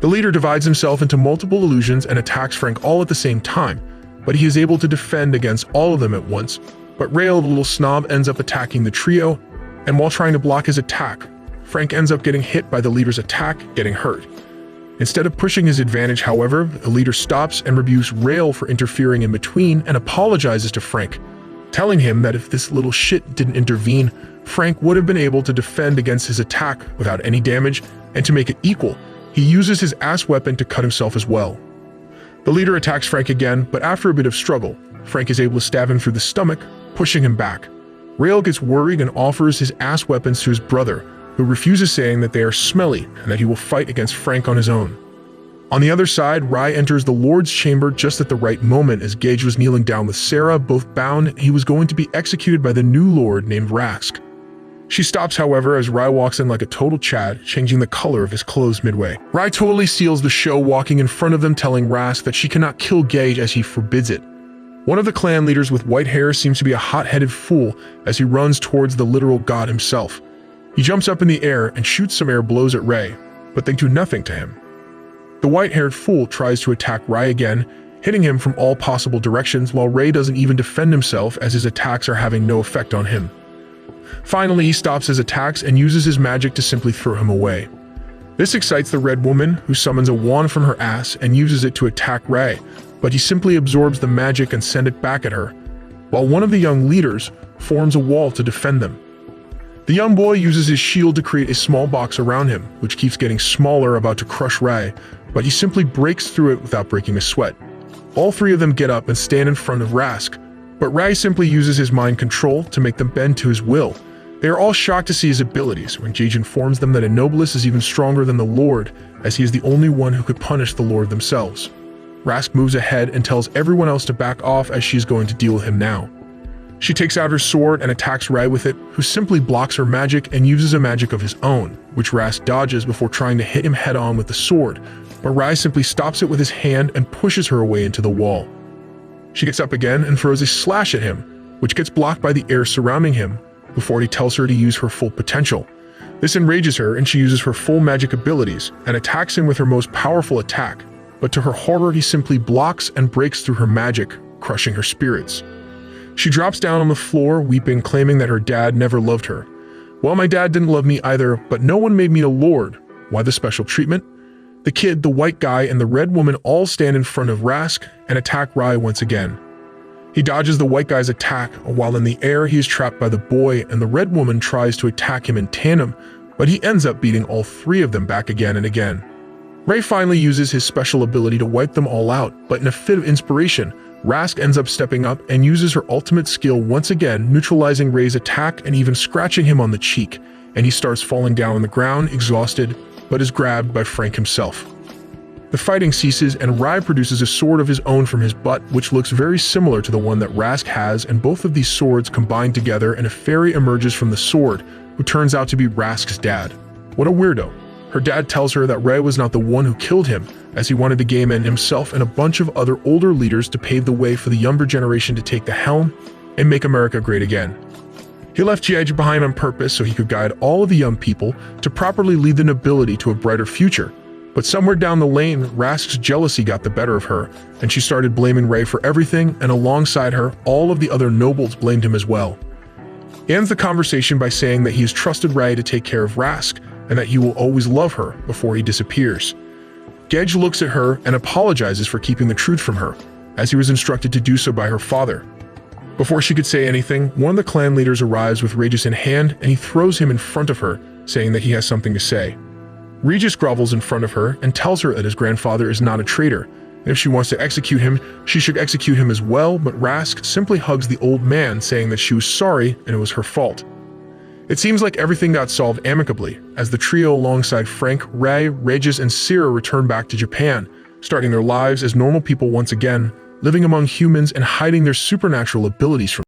The leader divides himself into multiple illusions and attacks Frank all at the same time, but he is able to defend against all of them at once, but Rail, the little snob, ends up attacking the trio, and while trying to block his attack, Frank ends up getting hit by the leader's attack, getting hurt. Instead of pushing his advantage, however, the leader stops and rebukes Rail for interfering in between and apologizes to Frank, telling him that if this little shit didn't intervene, Frank would have been able to defend against his attack without any damage, and to make it equal, he uses his ass weapon to cut himself as well. The leader attacks Frank again, but after a bit of struggle, Frank is able to stab him through the stomach, pushing him back. Rail gets worried and offers his ass weapons to his brother, who refuses, saying that they are smelly and that he will fight against Frank on his own. On the other side, Rai enters the Lord's chamber just at the right moment as Gage was kneeling down with Sarah, both bound, and he was going to be executed by the new Lord named Rask. She stops, however, as Rai walks in like a total Chad, changing the color of his clothes midway. Rai totally steals the show, walking in front of them, telling Rask that she cannot kill Gage as he forbids it. One of the clan leaders with white hair seems to be a hot-headed fool as he runs towards the literal god himself. He jumps up in the air and shoots some air blows at Ray, but they do nothing to him. The white-haired fool tries to attack Ray again, hitting him from all possible directions, while Ray doesn't even defend himself as his attacks are having no effect on him. Finally, he stops his attacks and uses his magic to simply throw him away. This excites the red woman, who summons a wand from her ass and uses it to attack Ray, but he simply absorbs the magic and sends it back at her, while one of the young leaders forms a wall to defend them. The young boy uses his shield to create a small box around him, which keeps getting smaller, about to crush Ray, but he simply breaks through it without breaking a sweat. All three of them get up and stand in front of Rask, but Ray simply uses his mind control to make them bend to his will. They are all shocked to see his abilities when Gage informs them that a noblesse is even stronger than the Lord, as he is the only one who could punish the Lord themselves. Rask moves ahead and tells everyone else to back off as she is going to deal with him now. She takes out her sword and attacks Rai with it, who simply blocks her magic and uses a magic of his own, which Rask dodges before trying to hit him head-on with the sword, but Rai simply stops it with his hand and pushes her away into the wall. She gets up again and throws a slash at him, which gets blocked by the air surrounding him, before he tells her to use her full potential. This enrages her and she uses her full magic abilities and attacks him with her most powerful attack, but to her horror he simply blocks and breaks through her magic, crushing her spirits. She drops down on the floor, weeping, claiming that her dad never loved her. Well, my dad didn't love me either, but no one made me a lord. Why the special treatment? The kid, the white guy, and the red woman all stand in front of Rask and attack Rai once again. He dodges the white guy's attack, while in the air he is trapped by the boy and the red woman tries to attack him in tandem, but he ends up beating all three of them back again and again. Rai finally uses his special ability to wipe them all out, but in a fit of inspiration, Rask ends up stepping up and uses her ultimate skill once again, neutralizing Rai's attack and even scratching him on the cheek, and he starts falling down on the ground, exhausted, but is grabbed by Frank himself. The fighting ceases and Rai produces a sword of his own from his butt, which looks very similar to the one that Rask has, and both of these swords combine together and a fairy emerges from the sword, who turns out to be Rask's dad. What a weirdo. Her dad tells her that Rai was not the one who killed him, as he wanted the game and himself and a bunch of other older leaders to pave the way for the younger generation to take the helm and make America great again. He left G.I. Joe behind on purpose so he could guide all of the young people to properly lead the nobility to a brighter future. But somewhere down the lane, Rask's jealousy got the better of her, and she started blaming Rai for everything, and alongside her, all of the other nobles blamed him as well. He ends the conversation by saying that he has trusted Rai to take care of Rask, and that he will always love her before he disappears. Gage looks at her and apologizes for keeping the truth from her, as he was instructed to do so by her father. Before she could say anything, one of the clan leaders arrives with Regis in hand and he throws him in front of her, saying that he has something to say. Regis grovels in front of her and tells her that his grandfather is not a traitor, and if she wants to execute him, she should execute him as well, but Rask simply hugs the old man, saying that she was sorry and it was her fault. It seems like everything got solved amicably, as the trio alongside Frank, Rai, Regis, and Sierra return back to Japan, starting their lives as normal people once again, living among humans and hiding their supernatural abilities from